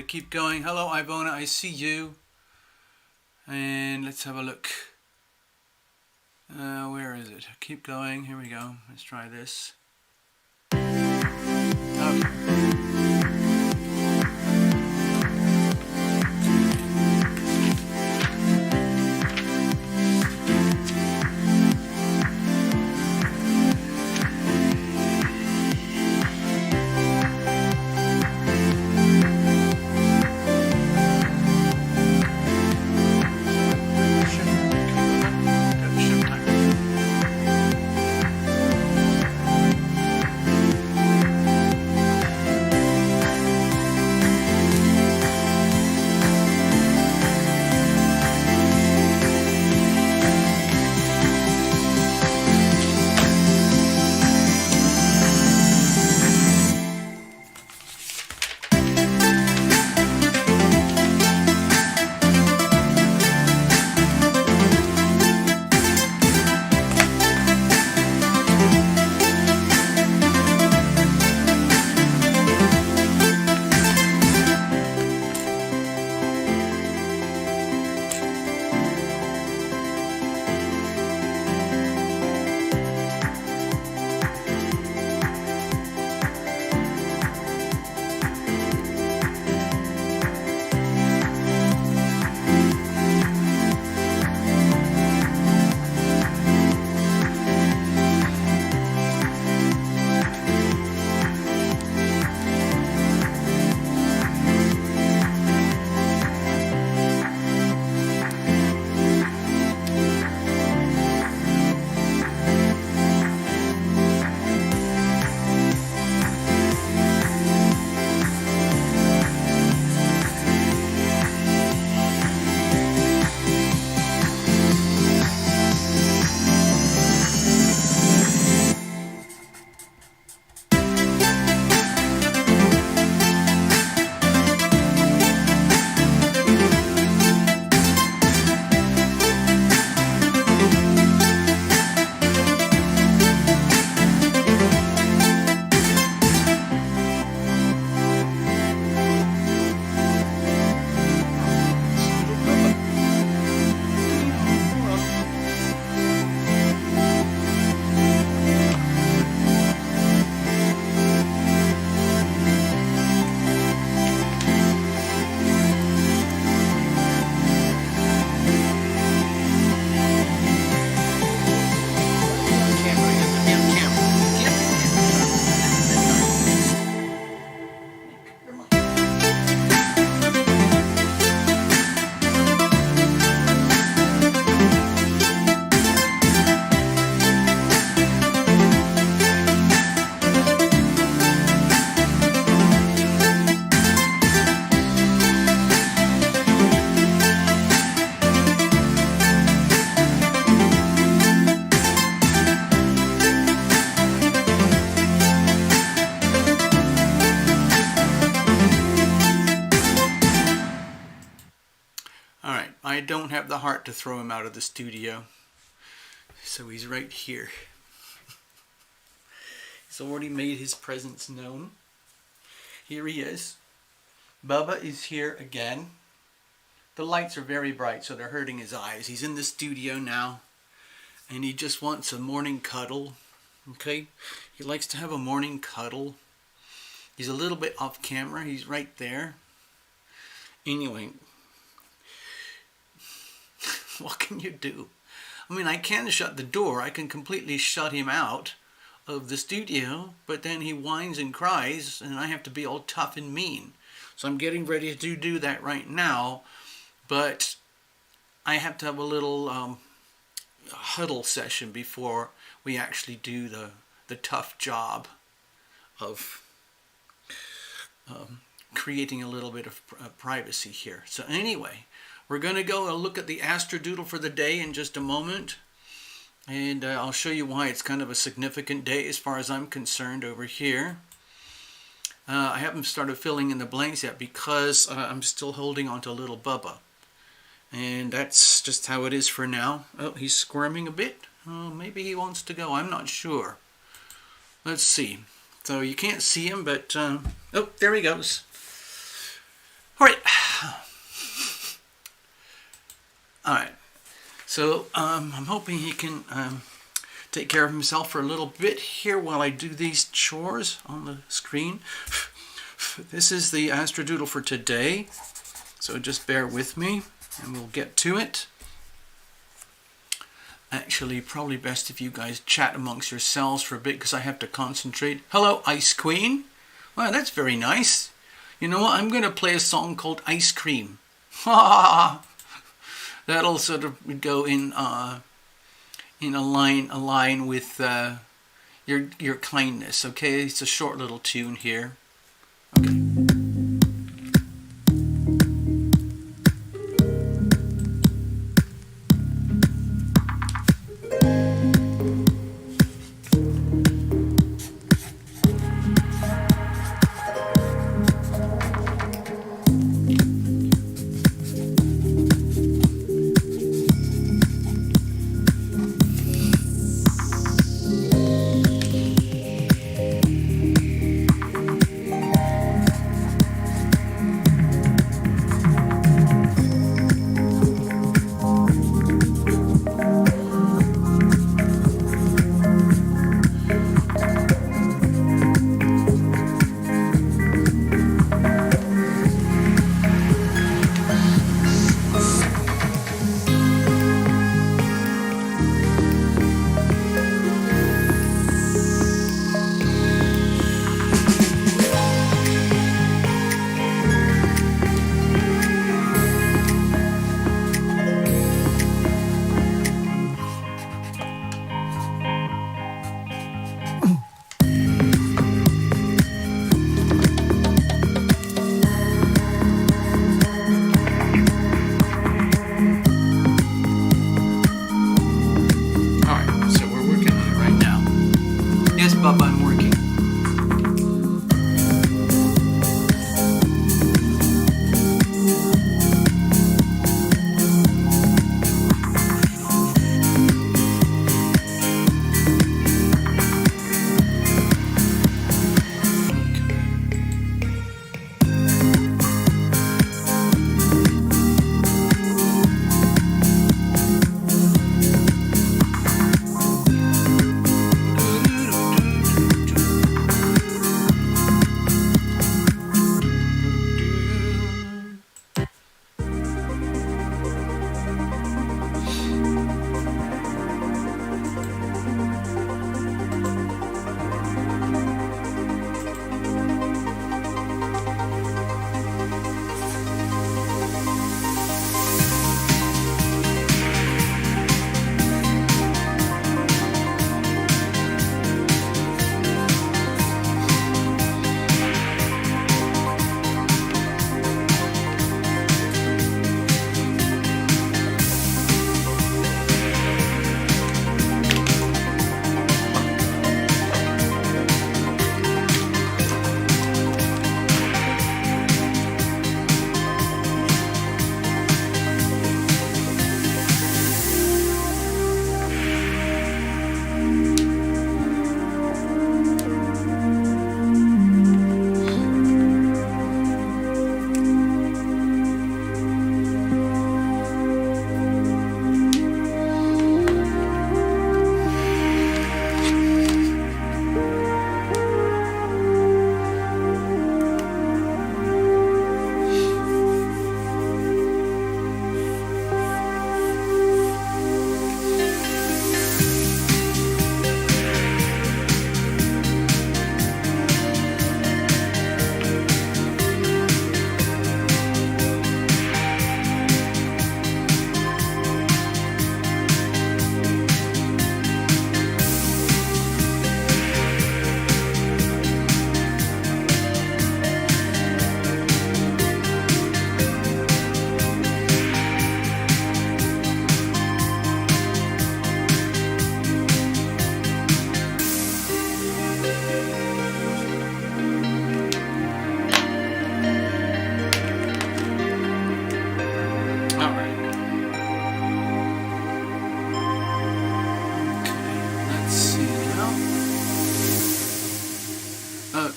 Keep going. Hello Ivona, I see you. And let's have a look. Where is it? Keep going. Here we go. Let's try this. Okay. Alright, I don't have the heart to throw him out of the studio. So he's right here. He's already made his presence known. Here he is. Bubba is here again. The lights are very bright, so they're hurting his eyes. He's in the studio now, and he just wants a morning cuddle. Okay? He likes to have a morning cuddle. He's a little bit off camera. He's right there. Anyway, what can you do? I mean, I can shut the door. I can completely shut him out of the studio, but then he whines and cries, and I have to be all tough and mean. So I'm getting ready to do that right now, but I have to have a little huddle session before we actually do the tough job of creating a little bit of privacy here. So anyway, we're going to go look at the Astrodoodle for the day in just a moment. And I'll show you why it's kind of a significant day as far as I'm concerned over here. I haven't started filling in the blanks yet because I'm still holding on to little Bubba. And that's just how it is for now. Oh, he's squirming a bit. Oh, maybe he wants to go. I'm not sure. Let's see. So you can't see him, but... oh, there he goes. All right. All right. So I'm hoping he can take care of himself for a little bit here while I do these chores on the screen. This is the Astrodoodle for today, so just bear with me and we'll get to it. Actually, probably best if you guys chat amongst yourselves for a bit because I have to concentrate. Hello, Ice Queen. Wow, that's very nice. You know what? I'm going to play a song called Ice Cream. Ha ha ha. That'll sort of go in a line with your kindness. Okay, it's a short little tune here. Okay. Bubba, I'm working.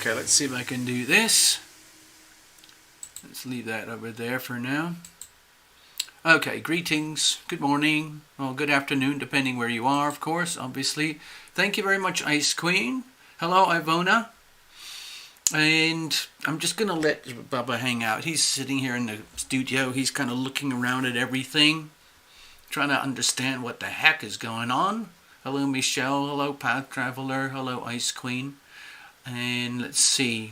Okay, let's see if I can do this. Let's leave that over there for now. Okay, greetings, good morning, or good afternoon, depending where you are, of course, obviously. Thank you very much, Ice Queen. Hello, Ivona. And I'm just going to let Bubba hang out. He's sitting here in the studio. He's kind of looking around at everything, trying to understand what the heck is going on. Hello, Michelle. Hello, Path Traveler. Hello, Ice Queen. And let's see.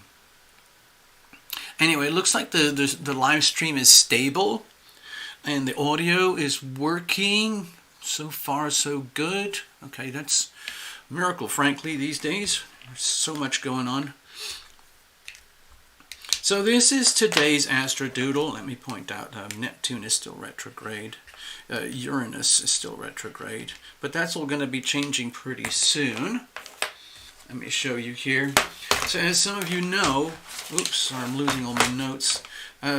Anyway, it looks like the live stream is stable. And the audio is working. So far, so good. Okay, that's a miracle, frankly, these days. There's so much going on. So this is today's Astrodoodle. Let me point out Neptune is still retrograde. Uranus is still retrograde. But that's all going to be changing pretty soon. Let me show you here. So as some of you know, oops, sorry, I'm losing all my notes.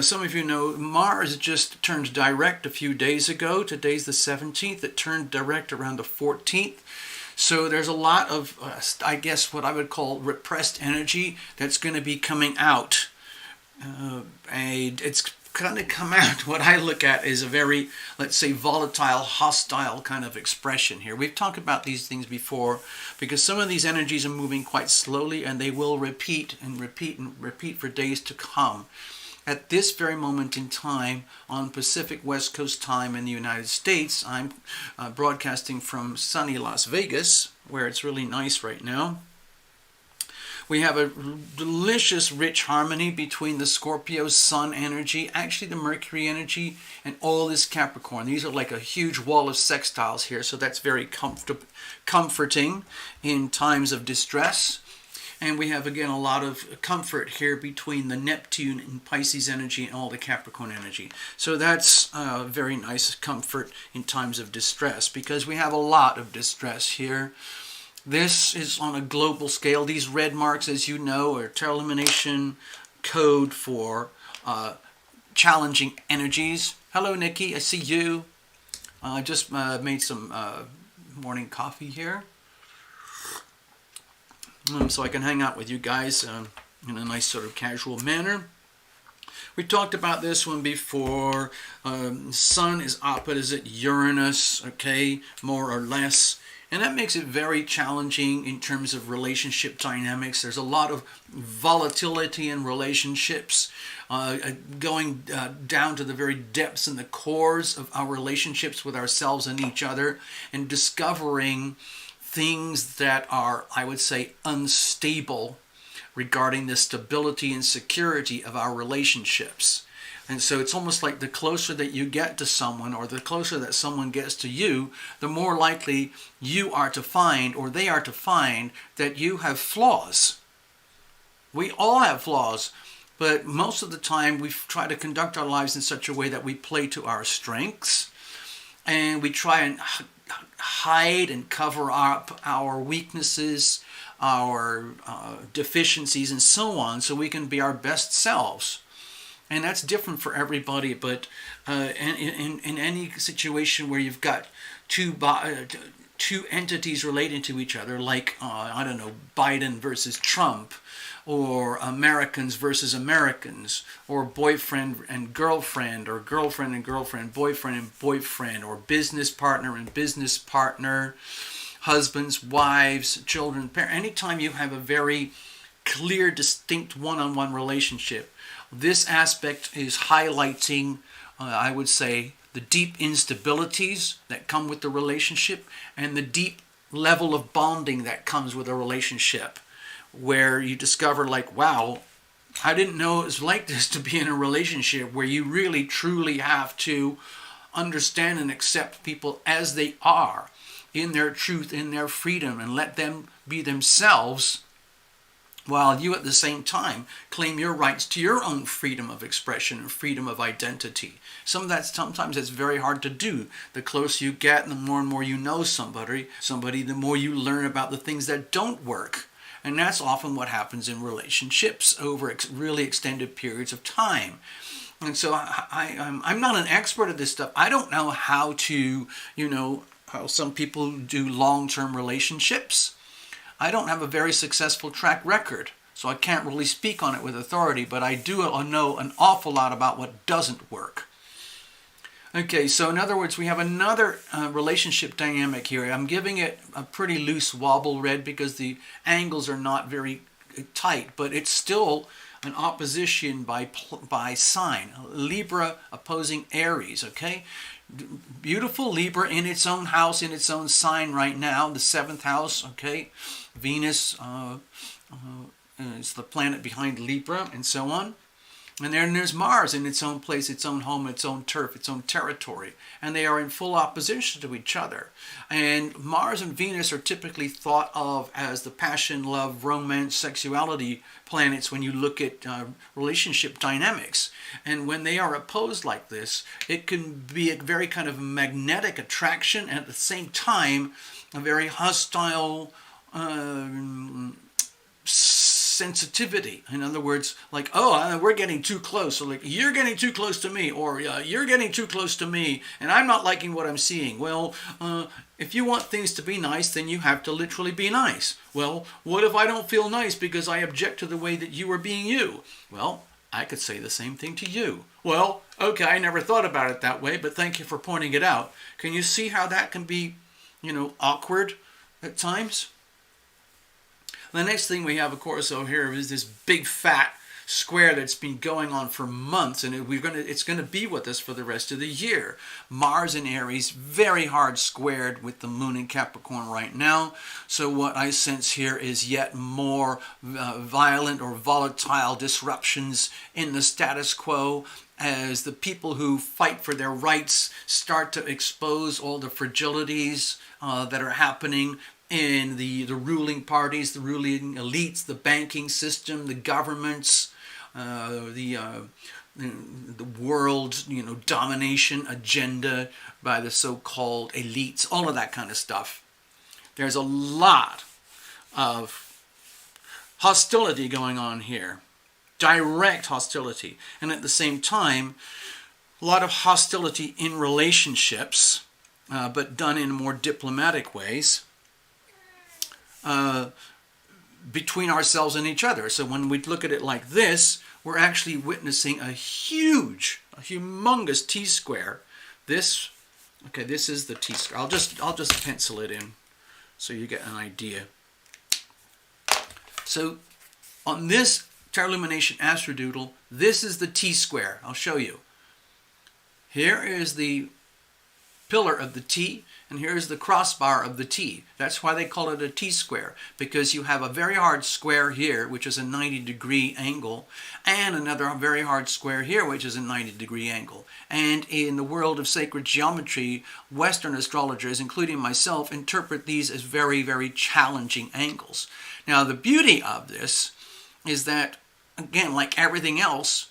Some of you know Mars just turned direct a few days ago. Today's the 17th. It turned direct around the 14th. So there's a lot of, I guess, what I would call repressed energy that's going to be coming out. And it's going to come out, what I look at is a very, let's say, volatile, hostile kind of expression here. We've talked about these things before because some of these energies are moving quite slowly and they will repeat and repeat and repeat for days to come. At this very moment in time, on Pacific West Coast time in the United States, I'm broadcasting from sunny Las Vegas, where it's really nice right now. We have a delicious, rich harmony between the Scorpio Sun energy, actually the Mercury energy, and all this Capricorn. These are like a huge wall of sextiles here, so that's very comforting in times of distress. And we have, again, a lot of comfort here between the Neptune and Pisces energy and all the Capricorn energy. So that's very nice comfort in times of distress because we have a lot of distress here. This is on a global scale. These red marks, as you know, are termination code for challenging energies. Hello, Nikki. I see you. I just made some morning coffee here. So I can hang out with you guys in a nice sort of casual manner. We talked about this one before. Sun is opposite Uranus, okay, more or less. And that makes it very challenging in terms of relationship dynamics. There's a lot of volatility in relationships, going down to the very depths and the cores of our relationships with ourselves and each other, and discovering things that are, I would say, unstable regarding the stability and security of our relationships. And so it's almost like the closer that you get to someone, or the closer that someone gets to you, the more likely you are to find, or they are to find, that you have flaws. We all have flaws, but most of the time we try to conduct our lives in such a way that we play to our strengths, and we try and hide and cover up our weaknesses, our deficiencies, and so on, so we can be our best selves. And that's different for everybody, but in any situation where you've got two entities relating to each other, like, I don't know, Biden versus Trump, or Americans versus Americans, or boyfriend and girlfriend, or girlfriend and girlfriend, boyfriend and boyfriend, or business partner and business partner, husbands, wives, children, parents. Anytime you have a very clear, distinct one-on-one relationship, this aspect is highlighting, I would say, the deep instabilities that come with the relationship and the deep level of bonding that comes with a relationship, where you discover, like, wow, I didn't know it was like this to be in a relationship, where you really truly have to understand and accept people as they are, in their truth, in their freedom, and let them be themselves, while you at the same time claim your rights to your own freedom of expression and freedom of identity. Sometimes it's very hard to do. The closer you get and the more and more you know somebody, the more you learn about the things that don't work. And that's often what happens in relationships over really extended periods of time. And so I'm not an expert at this stuff. I don't know how to, how some people do long-term relationships. I don't have a very successful track record. so I can't really speak on it with authority, but I do know an awful lot about what doesn't work. Okay, so in other words, we have another relationship dynamic here. I'm giving it a pretty loose wobble red because the angles are not very tight, but it's still an opposition by sign. Libra opposing Aries, okay? Beautiful Libra in its own house, in its own sign right now, the 7th house, okay? Venus is the planet behind Libra and so on. And then there's Mars in its own place, its own home, its own turf, its own territory. And they are in full opposition to each other. And Mars and Venus are typically thought of as the passion, love, romance, sexuality planets when you look at relationship dynamics. And when they are opposed like this, it can be a very kind of magnetic attraction, and at the same time, a very hostile sensitivity. In other words, like, oh, we're getting too close, or like, you're getting too close to me, or you're getting too close to me, and I'm not liking what I'm seeing. Well, if you want things to be nice, then you have to literally be nice. Well, what if I don't feel nice because I object to the way that you are being you? Well, I could say the same thing to you. Well, okay, I never thought about it that way, but thank you for pointing it out. Can you see how that can be, awkward at times? The next thing we have, of course, over here is this big fat square that's been going on for months, and it's going to be with us for the rest of the year. Mars in Aries, very hard squared with the moon in Capricorn right now. So what I sense here is yet more violent or volatile disruptions in the status quo, as the people who fight for their rights start to expose all the fragilities that are happening in the ruling parties, the ruling elites, the banking system, the governments, the world, domination agenda by the so-called elites, all of that kind of stuff. There's a lot of hostility going on here, direct hostility, and at the same time, a lot of hostility in relationships, but done in more diplomatic ways. Between ourselves and each other. So when we look at it like this, we're actually witnessing a humongous T-square. This is the T-square. I'll just pencil it in so you get an idea. So on this Tarot Lumination Astrodoodle, this is the T-square. I'll show you. Here is the pillar of the T, and here's the crossbar of the T. That's why they call it a T-square, because you have a very hard square here, which is a 90-degree angle, and another very hard square here, which is a 90-degree angle. And in the world of sacred geometry, Western astrologers, including myself, interpret these as very, very challenging angles. Now, the beauty of this is that, again, like everything else,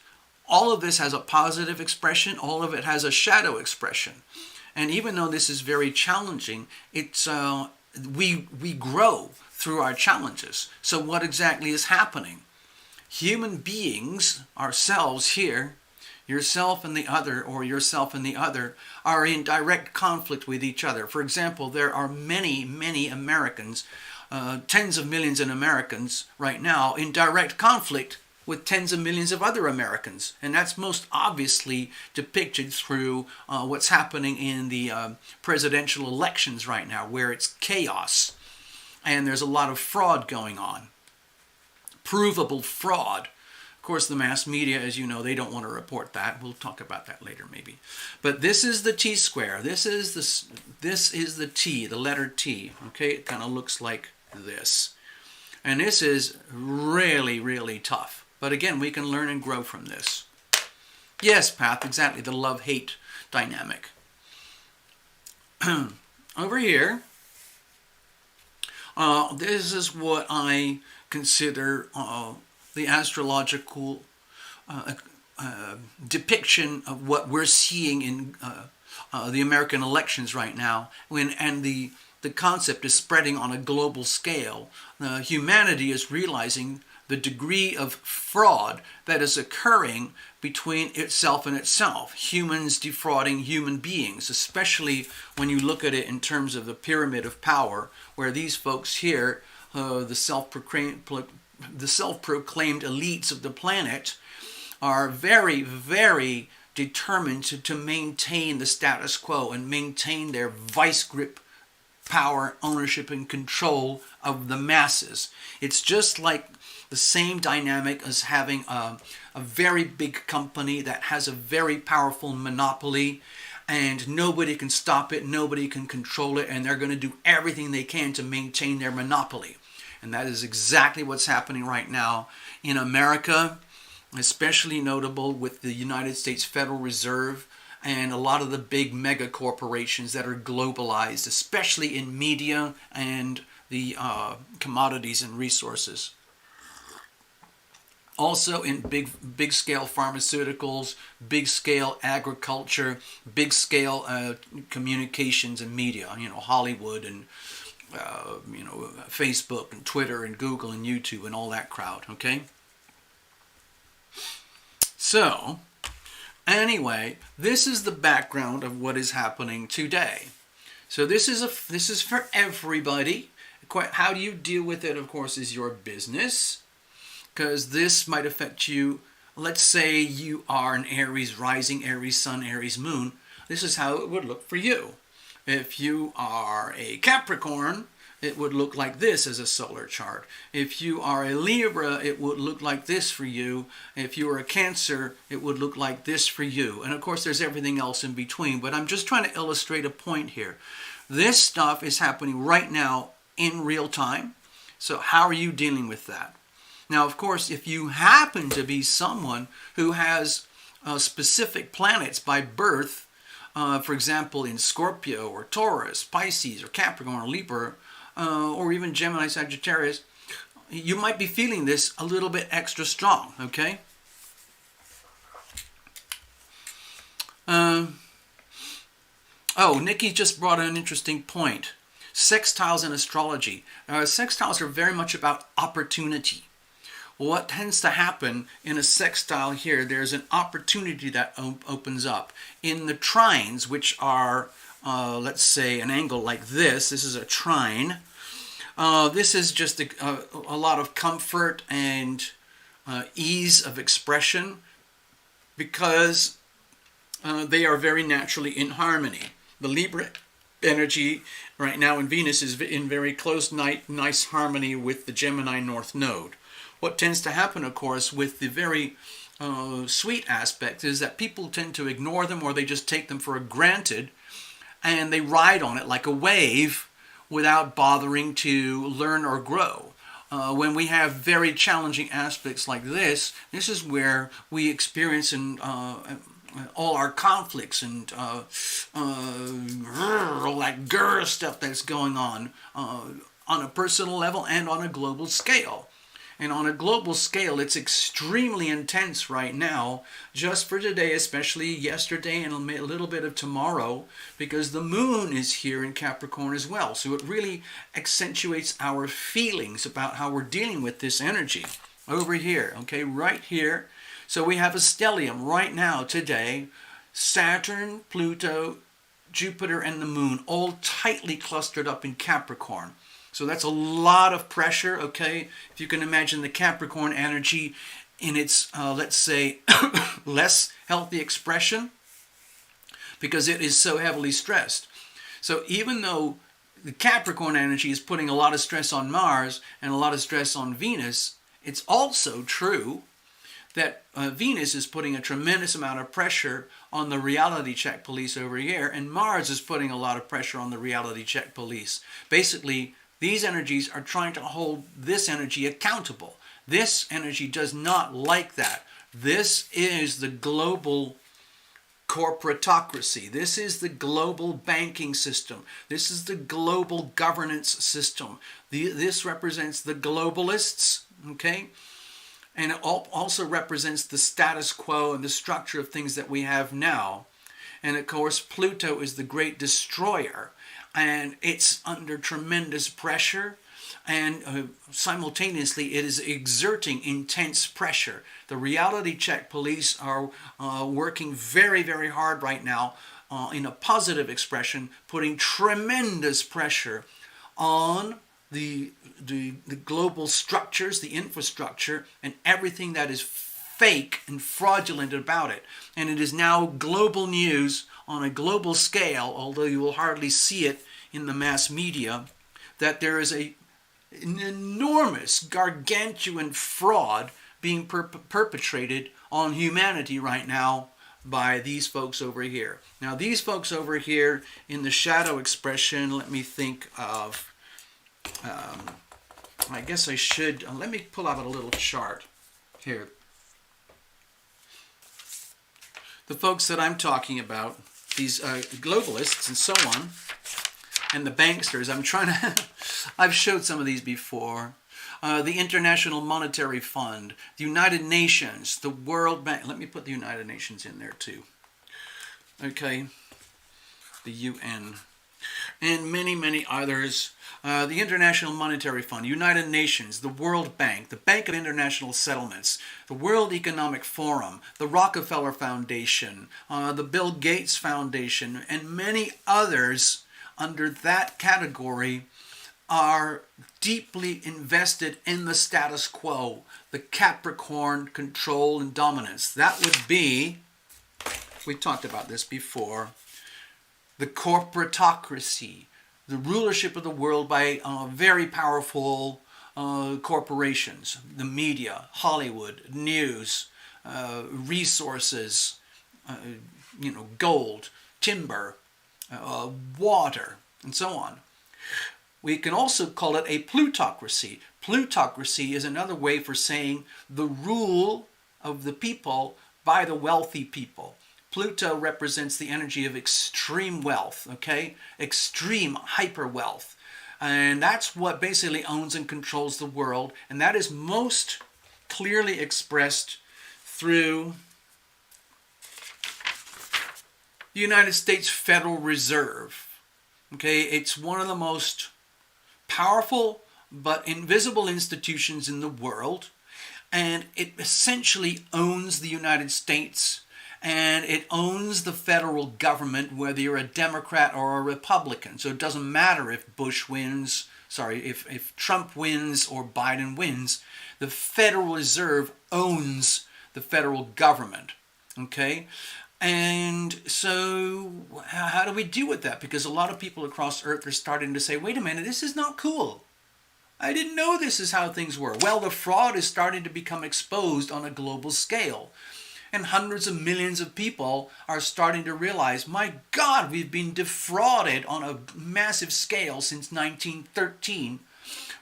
all of this has a positive expression, all of it has a shadow expression. And even though this is very challenging, it's we grow through our challenges. So what exactly is happening? Human beings, ourselves here, yourself and the other, or yourself and the other, are in direct conflict with each other. For example, there are many, many Americans, tens of millions of Americans right now, in direct conflict with tens of millions of other Americans. And that's most obviously depicted through what's happening in the presidential elections right now, where it's chaos and there's a lot of fraud going on. Provable fraud. Of course, the mass media, as you know, they don't want to report that. We'll talk about that later, maybe. But this is the T-square. This is the T, the letter T. Okay, it kind of looks like this. And this is really, really tough. But again, we can learn and grow from this. Yes, Path, exactly, the love-hate dynamic. Over here, this is what I consider the astrological depiction of what we're seeing in the American elections right now, and the concept is spreading on a global scale. Humanity is realizing the degree of fraud that is occurring between itself and itself. Humans defrauding human beings, especially when you look at it in terms of the pyramid of power, where these folks here, the self-proclaimed the self-proclaimed elites of the planet are very, very determined to maintain the status quo and maintain their vice grip power, ownership, and control of the masses. It's just like the same dynamic as having a very big company that has a very powerful monopoly, and nobody can stop it, nobody can control it, and they're going to do everything they can to maintain their monopoly. And that is exactly what's happening right now in America, especially notable with the United States Federal Reserve and a lot of the big mega corporations that are globalized, especially in media and the commodities and resources. Also in big scale pharmaceuticals, big scale agriculture, big scale communications and media, Hollywood and Facebook and Twitter and Google and YouTube and all that crowd, okay? So, anyway, this is the background of what is happening today. So this is for everybody. How do you deal with it, of course, is your business, because this might affect you. Let's say you are an Aries rising, Aries sun, Aries moon. This is how it would look for you. If you are a Capricorn, it would look like this as a solar chart. If you are a Libra, it would look like this for you. If you are a Cancer, it would look like this for you. And of course, there's everything else in between. But I'm just trying to illustrate a point here. This stuff is happening right now in real time. So how are you dealing with that? Now, of course, if you happen to be someone who has specific planets by birth, for example, in Scorpio or Taurus, Pisces or Capricorn or Libra, or even Gemini, Sagittarius, you might be feeling this a little bit extra strong, okay? Nikki just brought an interesting point. Sextiles in astrology. Sextiles are very much about opportunity. What tends to happen in a sextile here, there's an opportunity that opens up. In the trines, which are, let's say, an angle like this is a trine. This is just a lot of comfort and ease of expression, because they are very naturally in harmony. The Libra energy right now in Venus is in very close, nice harmony with the Gemini North Node. What tends to happen, of course, with the very sweet aspect is that people tend to ignore them, or they just take them for granted, and they ride on it like a wave without bothering to learn or grow. When we have very challenging aspects like this is where we experience all our conflicts and all that grr stuff that's going on a personal level and on a global scale. And on a global scale, it's extremely intense right now, just for today, especially yesterday and a little bit of tomorrow, because the moon is here in Capricorn as well. So it really accentuates our feelings about how we're dealing with this energy over here, okay, right here. So we have a stellium right now today, Saturn, Pluto, Jupiter, and the moon all tightly clustered up in Capricorn. So that's a lot of pressure, okay? If you can imagine the Capricorn energy in its, let's say, less healthy expression, because it is so heavily stressed. So even though the Capricorn energy is putting a lot of stress on Mars and a lot of stress on Venus, it's also true that Venus is putting a tremendous amount of pressure on the reality check police over here, and Mars is putting a lot of pressure on the reality check police. Basically, these energies are trying to hold this energy accountable. This energy does not like that. This is the global corporatocracy. This is the global banking system. This is the global governance system. This represents the globalists, okay? And it also represents the status quo and the structure of things that we have now. And of course, Pluto is the great destroyer. And it's under tremendous pressure, and simultaneously it is exerting intense pressure. The reality check police are working very, very hard right now in a positive expression, putting tremendous pressure on the global structures, the infrastructure, and everything that is fake and fraudulent about it. And it is now global news on a global scale, although you will hardly see it in the mass media, that there is an enormous, gargantuan fraud being perpetrated on humanity right now by these folks over here. Now, these folks over here in the shadow expression, let me think of, I guess I should, let me pull out a little chart here. The folks that I'm talking about, these globalists and so on, and the banksters, I've showed some of these before. The International Monetary Fund, the United Nations, the World Bank. Let me put the United Nations in there too. Okay, the UN. And many, many others. The International Monetary Fund, United Nations, the World Bank, the Bank of International Settlements, the World Economic Forum, the Rockefeller Foundation, the Bill Gates Foundation, and many others under that category are deeply invested in the status quo, the Capricorn control and dominance. That would be, we talked about this before, the corporatocracy, the rulership of the world by very powerful corporations, the media, Hollywood, news, resources, gold, timber, water, and so on. We can also call it a plutocracy. Plutocracy is another way for saying the rule of the people by the wealthy people. Pluto represents the energy of extreme wealth, okay? Extreme hyper wealth. And that's what basically owns and controls the world. And that is most clearly expressed through the United States Federal Reserve. Okay, it's one of the most powerful but invisible institutions in the world, and it essentially owns the United States, and it owns the federal government, whether you're a Democrat or a Republican. So it doesn't matter if if Trump wins or Biden wins, the Federal Reserve owns the federal government. Okay? And so how do we deal with that? Because a lot of people across Earth are starting to say, wait a minute, this is not cool. I didn't know this is how things were. Well, the fraud is starting to become exposed on a global scale. And hundreds of millions of people are starting to realize, my God, we've been defrauded on a massive scale since 1913,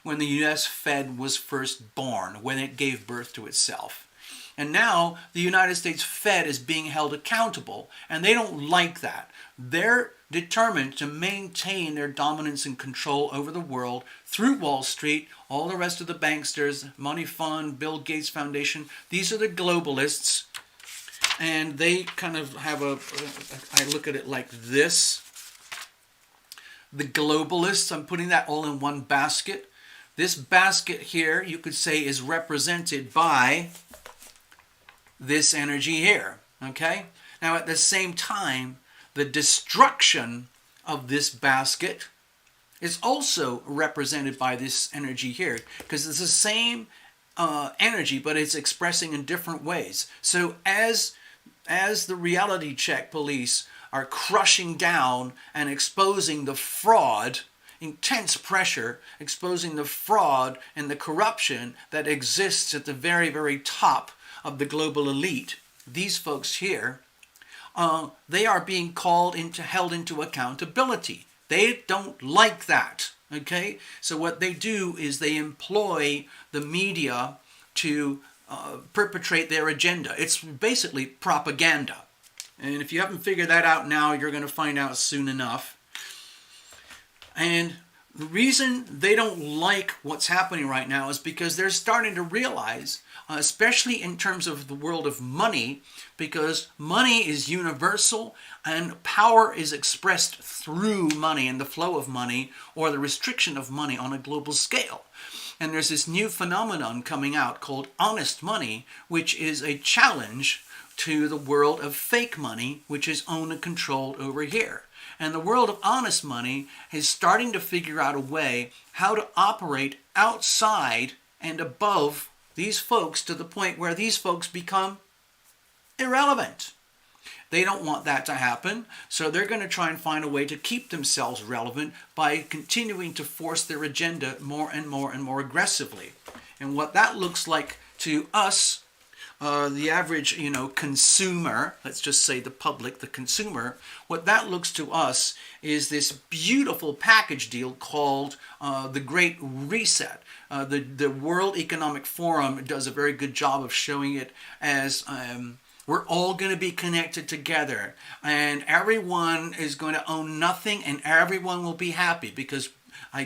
when the U.S. Fed was first born, when it gave birth to itself. And now the United States Fed is being held accountable, and they don't like that. They're determined to maintain their dominance and control over the world through Wall Street, all the rest of the banksters, Money Fund, Bill Gates Foundation. These are the globalists, and they kind of have I look at it like this. The globalists, I'm putting that all in one basket. This basket here, you could say, is represented by this energy here, okay? Now at the same time, the destruction of this basket is also represented by this energy here, because it's the same energy, but it's expressing in different ways. So as the reality check police are crushing down and exposing the fraud, intense pressure, exposing the fraud and the corruption that exists at the very, very top of the global elite, these folks here, they are being held into accountability. They don't like that, okay? So what they do is they employ the media to perpetrate their agenda. It's basically propaganda. And if you haven't figured that out now, you're going to find out soon enough. And the reason they don't like what's happening right now is because they're starting to realize, especially in terms of the world of money, because money is universal and power is expressed through money and the flow of money or the restriction of money on a global scale. And there's this new phenomenon coming out called honest money, which is a challenge to the world of fake money, which is owned and controlled over here. And the world of honest money is starting to figure out a way how to operate outside and above these folks to the point where these folks become irrelevant. They don't want that to happen, so they're going to try and find a way to keep themselves relevant by continuing to force their agenda more and more and more aggressively. And what that looks like to us, the average, consumer, let's just say the public, the consumer, what that looks to us is this beautiful package deal called the Great Reset. The World Economic Forum does a very good job of showing it as we're all going to be connected together, and everyone is going to own nothing, and everyone will be happy because we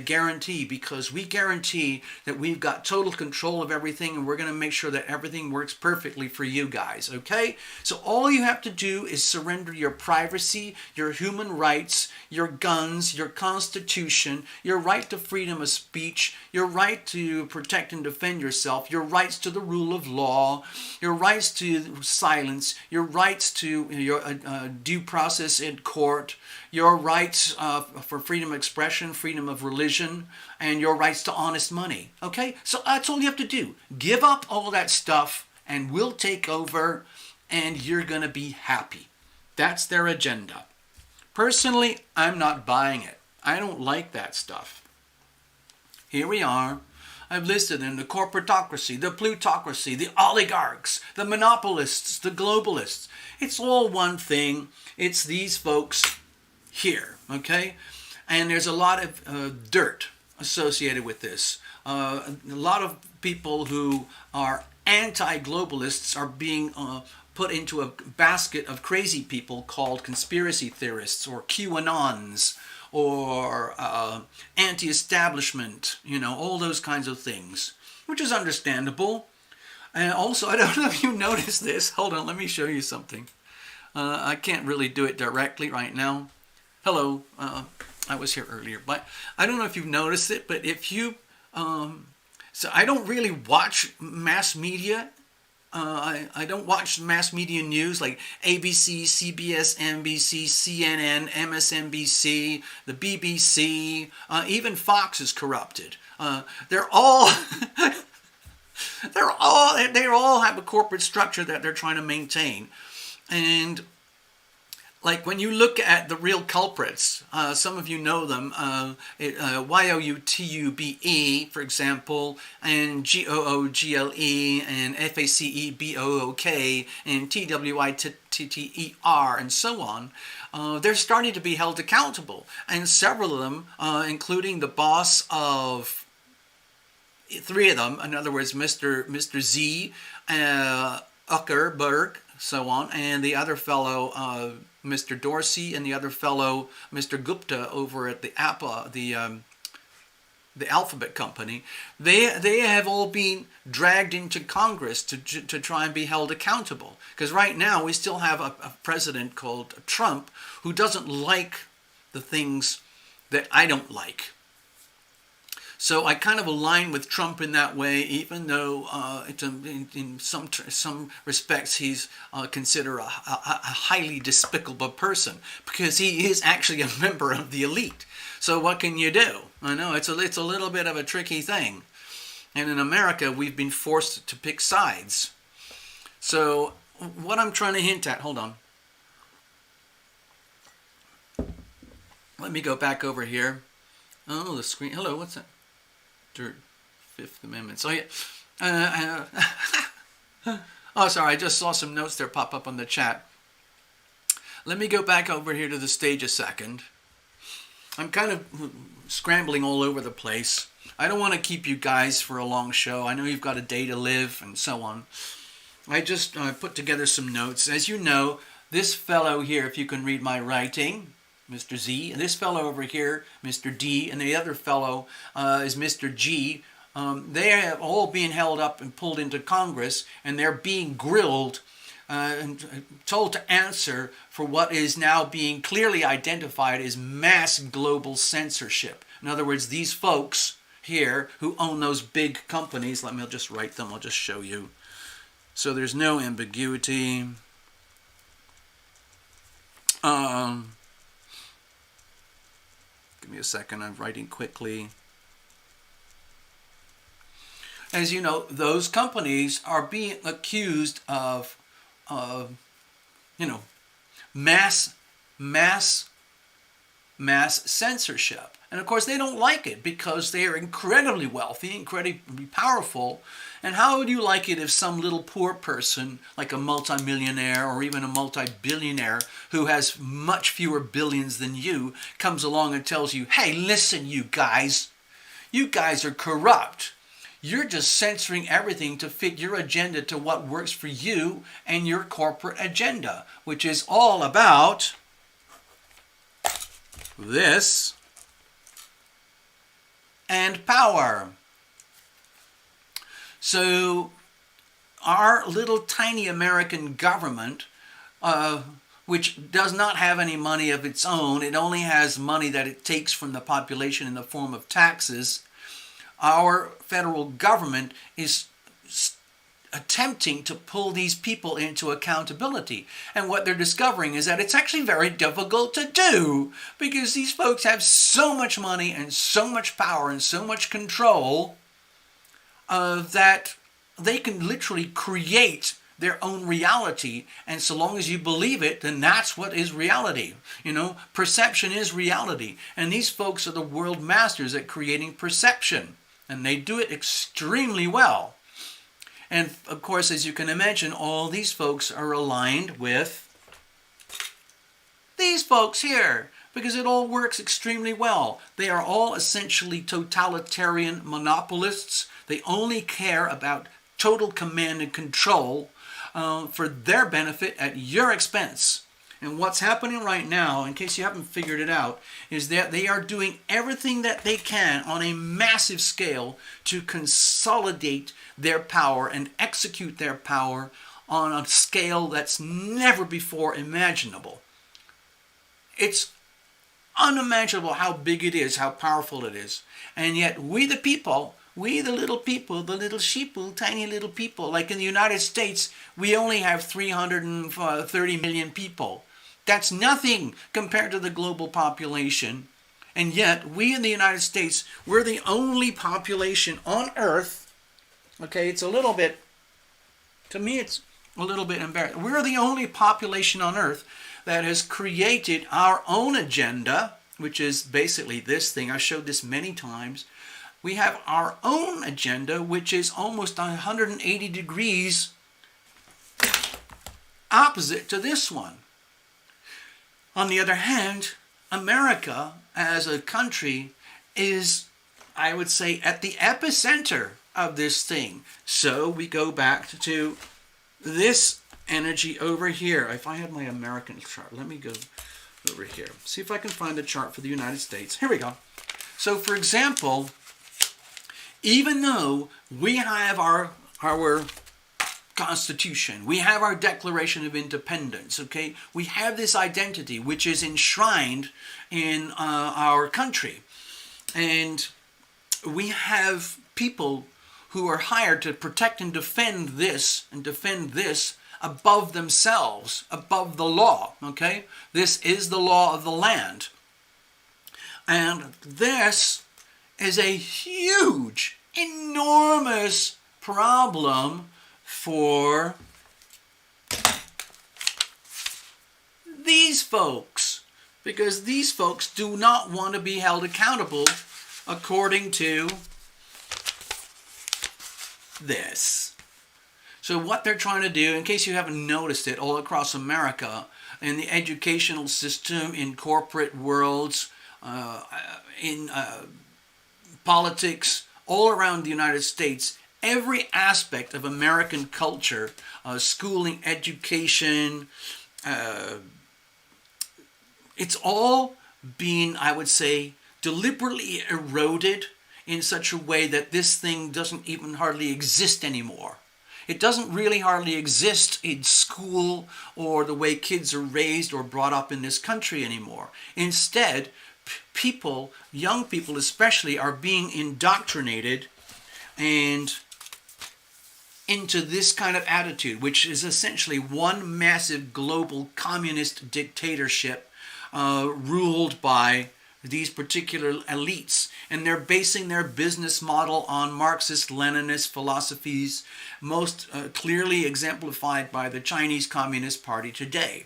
guarantee that we've got total control of everything, and we're going to make sure that everything works perfectly for you guys, okay? So all you have to do is surrender your privacy, your human rights, your guns, your constitution, your right to freedom of speech, your right to protect and defend yourself, your rights to the rule of law, your rights to silence, your rights to your due process in court, your rights for freedom of expression, freedom of religion, and your rights to honest money. Okay? So that's all you have to do. Give up all that stuff and we'll take over and you're going to be happy. That's their agenda. Personally, I'm not buying it. I don't like that stuff. Here we are. I've listed them: the corporatocracy, the plutocracy, the oligarchs, the monopolists, the globalists. It's all one thing. It's these folks here, okay? And there's a lot of dirt associated with this. A lot of people who are anti-globalists are being put into a basket of crazy people called conspiracy theorists or QAnons or anti-establishment, all those kinds of things, which is understandable. And also, I don't know if you noticed this. Hold on, let me show you something. I can't really do it directly right now. Hello, I was here earlier, but I don't know if you've noticed it, but if you, so I don't really watch mass media. I don't watch mass media news like ABC, CBS, NBC, CNN, MSNBC, the BBC, even Fox is corrupted. They all have a corporate structure that they're trying to maintain. And like when you look at the real culprits, some of you know them, YOUTUBE, for example, and GOOGLE, and FACEBOOK, and TWITTER, and so on. They're starting to be held accountable. And several of them, including the boss of three of them, in other words, Mr. Z, Zuckerberg, so on, and the other fellow, Mr. Dorsey, and the other fellow, Mr. Gupta, over at the Alphabet Company, they have all been dragged into Congress to try and be held accountable. Because right now we still have a president called Trump who doesn't like the things that I don't like. So I kind of align with Trump in that way, even though in some respects he's considered a highly despicable person, because he is actually a member of the elite. So what can you do? I know it's a little bit of a tricky thing. And in America, we've been forced to pick sides. So what I'm trying to hint at, hold on. Let me go back over here. Oh, the screen. Hello, what's that? Fifth Amendment. So yeah. Oh, sorry. I just saw some notes there pop up on the chat. Let me go back over here to the stage a second. I'm kind of scrambling all over the place. I don't want to keep you guys for a long show. I know you've got a day to live and so on. I just put together some notes. As you know, this fellow here, if you can read my writing, Mr. Z, and this fellow over here, Mr. D, and the other fellow is Mr. G. They have all been held up and pulled into Congress, and they're being grilled and told to answer for what is now being clearly identified as mass global censorship. In other words, these folks here who own those big companies, I'll just write them, I'll just show you. So there's no ambiguity. Um, give me a second, I'm writing quickly. As you know, those companies are being accused of, you know, mass censorship. And of course, they don't like it because they are incredibly wealthy, incredibly powerful. And how would you like it if some little poor person, like a multimillionaire or even a multi-billionaire who has much fewer billions than you, comes along and tells you, hey, listen, you guys are corrupt. You're just censoring everything to fit your agenda to what works for you and your corporate agenda, which is all about this and power. So our little tiny American government, which does not have any money of its own, it only has money that it takes from the population in the form of taxes. Our federal government is attempting to pull these people into accountability. And what they're discovering is that it's actually very difficult to do because these folks have so much money and so much power and so much control that they can literally create their own reality, and so long as you believe it, then that's what is reality. You know, perception is reality, and these folks are the world masters at creating perception, and they do it extremely well. And of course, as you can imagine, all these folks are aligned with these folks here, because it all works extremely well. They are all essentially totalitarian monopolists. They only care about total command and control for their benefit at your expense. And what's happening right now, in case you haven't figured it out, is that they are doing everything that they can on a massive scale to consolidate their power and execute their power on a scale that's never before imaginable. It's unimaginable how big it is, how powerful it is. And yet we the people, we the little people, the little sheeple, tiny little people, like in the United States, we only have 330 million people. That's nothing compared to the global population. And yet, we in the United States, we're the only population on Earth. Okay, it's a little bit, to me it's a little bit embarrassing. We're the only population on Earth that has created our own agenda, which is basically this thing. I showed this many times. We have our own agenda, which is almost 180 degrees opposite to this one. On the other hand, America as a country is, I would say, at the epicenter of this thing. So we go back to this energy over here. If I had my American chart, let me go over here. See if I can find the chart for the United States. Here we go. So for example, even though we have our Constitution, we have our Declaration of Independence, okay? We have this identity which is enshrined in our country. And we have people who are hired to protect and defend this above themselves, above the law, okay? This is the law of the land. And this is a huge, enormous problem for these folks, because these folks do not want to be held accountable according to this. So what they're trying to do, in case you haven't noticed it, all across America, in the educational system, in corporate worlds, in politics, all around the United States, every aspect of American culture, schooling, education, it's all being, I would say, deliberately eroded in such a way that this thing doesn't even hardly exist anymore. It doesn't really hardly exist in school or the way kids are raised or brought up in this country anymore. Instead, people, young people especially, are being indoctrinated and into this kind of attitude, which is essentially one massive global communist dictatorship ruled by these particular elites. And they're basing their business model on Marxist-Leninist philosophies, most clearly exemplified by the Chinese Communist Party today.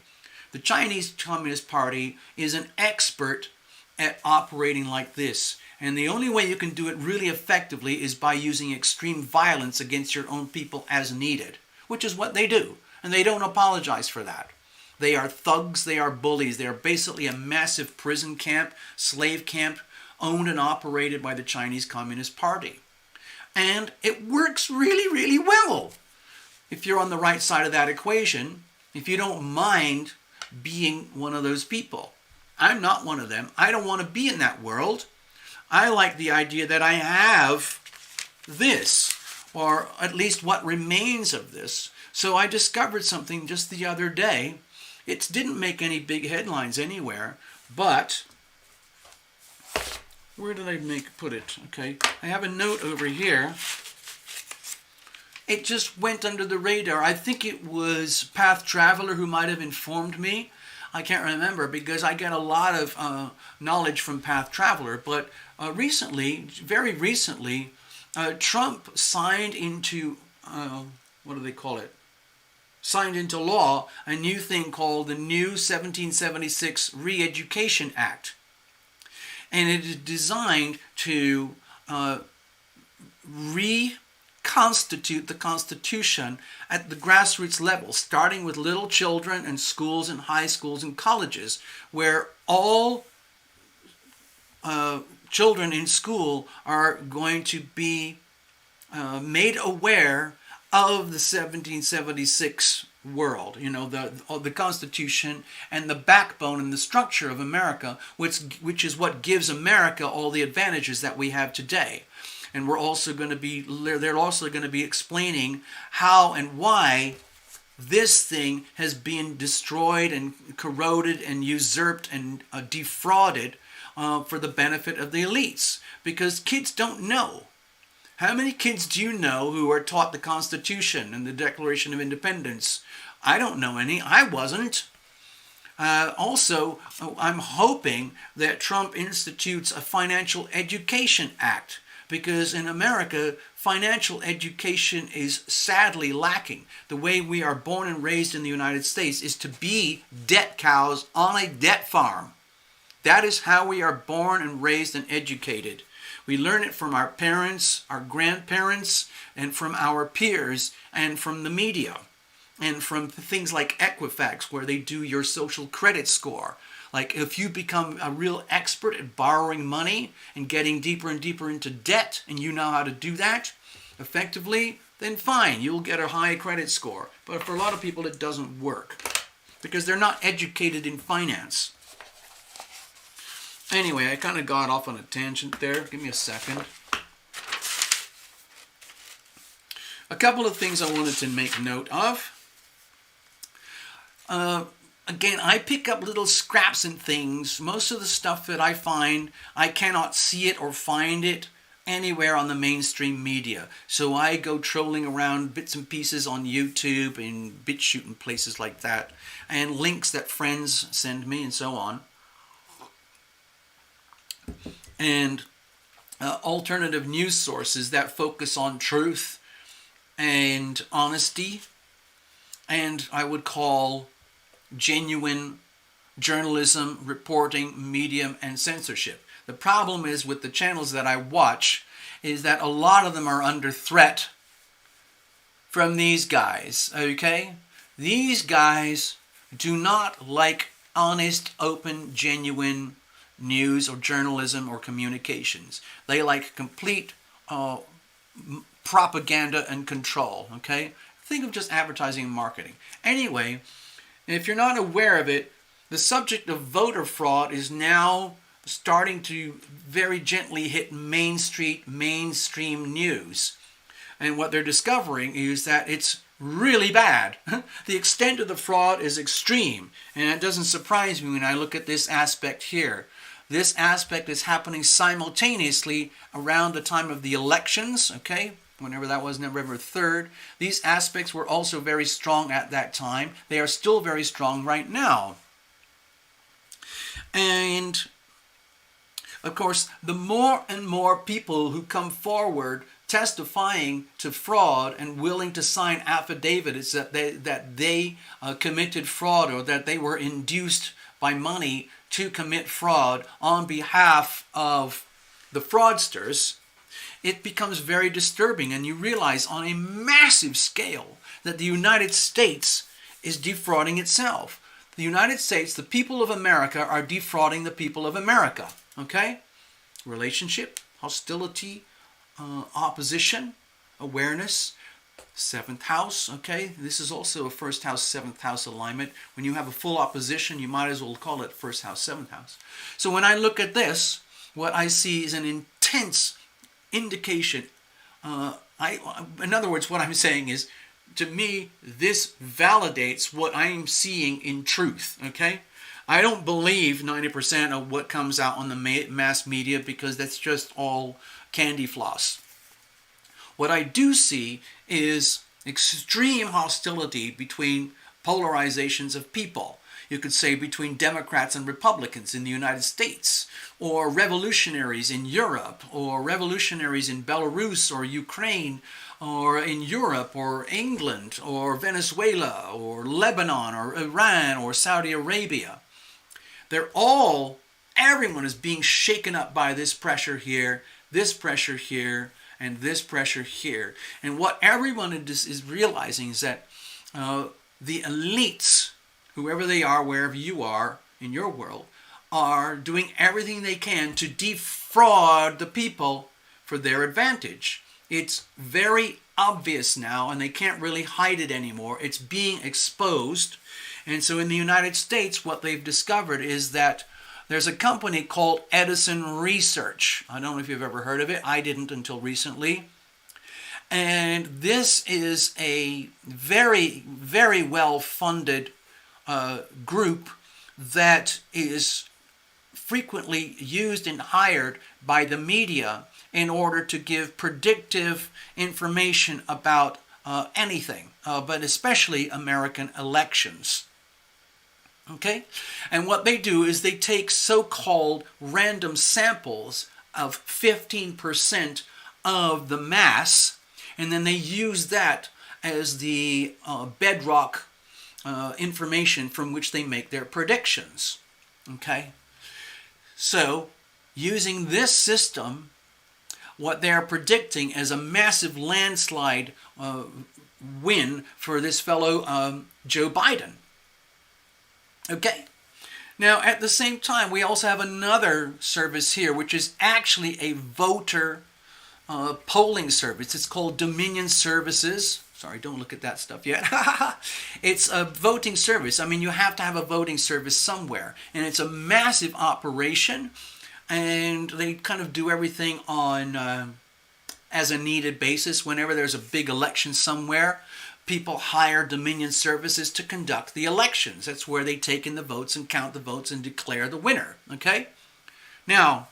The Chinese Communist Party is an expert at operating like this. And the only way you can do it really effectively is by using extreme violence against your own people as needed, which is what they do. And they don't apologize for that. They are thugs, they are bullies. They are basically a massive prison camp, slave camp, owned and operated by the Chinese Communist Party. And it works really, really well if you're on the right side of that equation, if you don't mind being one of those people. I'm not one of them. I don't want to be in that world. I like the idea that I have this, or at least what remains of this. So I discovered something just the other day. It didn't make any big headlines anywhere, but where did I put it? Okay, I have a note over here. It just went under the radar. I think it was Path Traveler who might have informed me. I can't remember because I get a lot of knowledge from Path Traveler, but recently, very recently, Trump signed into, what do they call it? Signed into law a new thing called the new 1776 Re-Education Act. And it is designed to reconstitute the Constitution at the grassroots level, starting with little children and schools and high schools and colleges, where all children in school are going to be made aware of the 1776 world, you know, the Constitution and the backbone and the structure of America, which is what gives America all the advantages that we have today. And they're also going to be explaining how and why this thing has been destroyed and corroded and usurped and defrauded for the benefit of the elites, because kids don't know. How many kids do you know who are taught the Constitution and the Declaration of Independence? I don't know any. I wasn't. Also, I'm hoping that Trump institutes a Financial Education Act, because in America, financial education is sadly lacking. The way we are born and raised in the United States is to be debt cows on a debt farm. That is how we are born and raised and educated. We learn it from our parents, our grandparents, and from our peers, and from the media, and from things like Equifax, where they do your social credit score. Like if you become a real expert at borrowing money and getting deeper and deeper into debt, and you know how to do that effectively, then fine, you'll get a high credit score. But for a lot of people, it doesn't work because they're not educated in finance. Anyway, I kind of got off on a tangent there. Give me a second. A couple of things I wanted to make note of. Again, I pick up little scraps and things. Most of the stuff that I find, I cannot see it or find it anywhere on the mainstream media. So I go trolling around bits and pieces on YouTube and BitChute and places like that, and links that friends send me and so on. And alternative news sources that focus on truth and honesty, and I would call genuine journalism, reporting, medium, and censorship. The problem is with the channels that I watch is that a lot of them are under threat from these guys, okay? These guys do not like honest, open, genuine news or journalism or communications. They like complete propaganda and control, okay? Think of just advertising and marketing. Anyway, if you're not aware of it, the subject of voter fraud is now starting to very gently hit mainstream news. And what they're discovering is that it's really bad. The extent of the fraud is extreme. And it doesn't surprise me when I look at this aspect here. This aspect is happening simultaneously around the time of the elections, okay? whenever that was, November 3rd. These aspects were also very strong at that time. They are still very strong right now. And of course, the more and more people who come forward testifying to fraud and willing to sign affidavits that they committed fraud, or that they were induced by money to commit fraud on behalf of the fraudsters, it becomes very disturbing, and you realize on a massive scale that the United States is defrauding itself. The United States, the people of America, are defrauding the people of America. Okay? Relationship, hostility, opposition, awareness, 7th house. Okay? This is also a 1st house, 7th house alignment. When you have a full opposition, you might as well call it 1st house, 7th house. So when I look at this, what I see is an intense indication. In other words, what I'm saying is, to me, this validates what I'm seeing in truth. Okay? I don't believe 90% of what comes out on the mass media, because that's just all candy floss. What I do see is extreme hostility between polarizations of people. You could say between Democrats and Republicans in the United States, or revolutionaries in Europe, or revolutionaries in Belarus or Ukraine, or in Europe, or England, or Venezuela, or Lebanon, or Iran, or Saudi Arabia. Everyone is being shaken up by this pressure here, and this pressure here. And what everyone is realizing is that the elites, whoever they are, wherever you are in your world, are doing everything they can to defraud the people for their advantage. It's very obvious now, and they can't really hide it anymore. It's being exposed. And so in the United States, what they've discovered is that there's a company called Edison Research. I don't know if you've ever heard of it. I didn't until recently. And this is a very, very well-funded group that is frequently used and hired by the media in order to give predictive information about anything, but especially American elections. Okay? And what they do is they take so-called random samples of 15% of the mass, and then they use that as the bedrock information from which they make their predictions. Okay? So, using this system, what they're predicting is a massive landslide win for this fellow Joe Biden. Okay. Now, at the same time, we also have another service here, which is actually a voter polling service. It's called Dominion Services. Sorry, don't look at that stuff yet. It's a voting service. I mean, you have to have a voting service somewhere. And it's a massive operation. And they kind of do everything on as a needed basis. Whenever there's a big election somewhere, people hire Dominion Services to conduct the elections. That's where they take in the votes and count the votes and declare the winner. Okay? Now,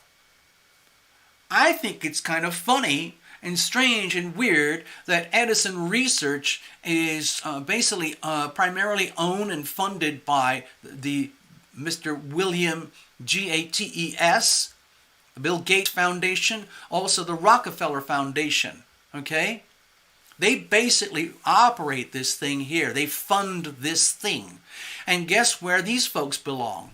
I think it's kind of funny and strange and weird that Edison Research is basically primarily owned and funded by the Mr. William Gates, the Bill Gates Foundation, also the Rockefeller Foundation. Okay? They basically operate this thing here. They fund this thing. And guess where these folks belong?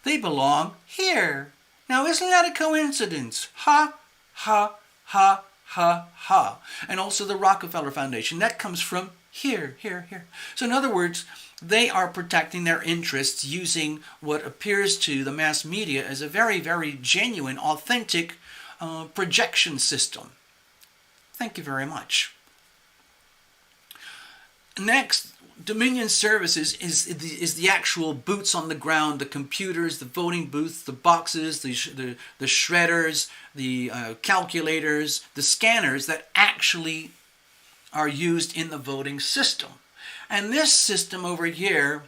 They belong here. Now, isn't that a coincidence? Ha, ha, ha, ha, ha. And also the Rockefeller Foundation. That comes from here, here, here. So in other words, they are protecting their interests using what appears to the mass media as a very, very genuine, authentic projection system. Thank you very much. Next, Dominion Services is the actual boots on the ground, the computers, the voting booths, the boxes, the shredders, the calculators, the scanners that actually are used in the voting system. And this system over here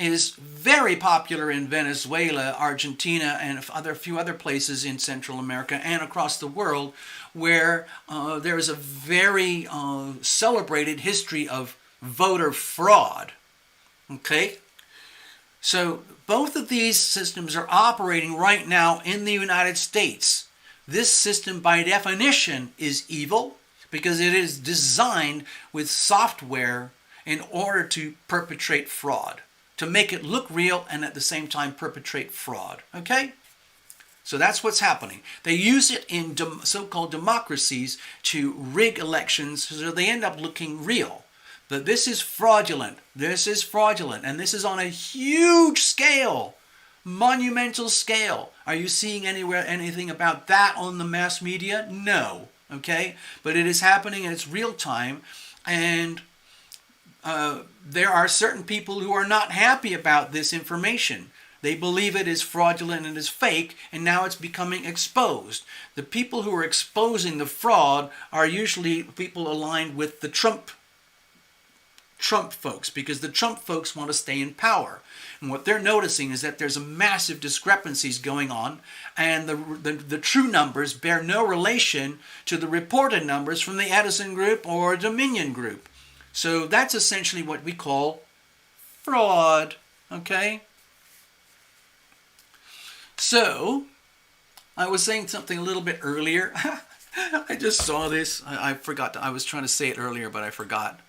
is very popular in Venezuela, Argentina, and a few other places in Central America and across the world, where there is a very celebrated history of voter fraud. Okay? So both of these systems are operating right now in the United States. This system, by definition, is evil because it is designed with software in order to perpetrate fraud, to make it look real and at the same time perpetrate fraud. Okay? So that's what's happening. They use it in so-called democracies to rig elections so they end up looking real. But this is fraudulent. This is fraudulent. And this is on a huge scale. Monumental scale. Are you seeing anywhere anything about that on the mass media? No. Okay? But it is happening and it's real time. And there are certain people who are not happy about this information. They believe it is fraudulent and is fake, and now it's becoming exposed. The people who are exposing the fraud are usually people aligned with the Trump folks, because the Trump folks want to stay in power. And what they're noticing is that there's a massive discrepancies going on, and the true numbers bear no relation to the reported numbers from the Edison Group or Dominion Group. So that's essentially what we call fraud, okay? So, I was saying something a little bit earlier. I just saw this. I forgot. I was trying to say it earlier, but I forgot.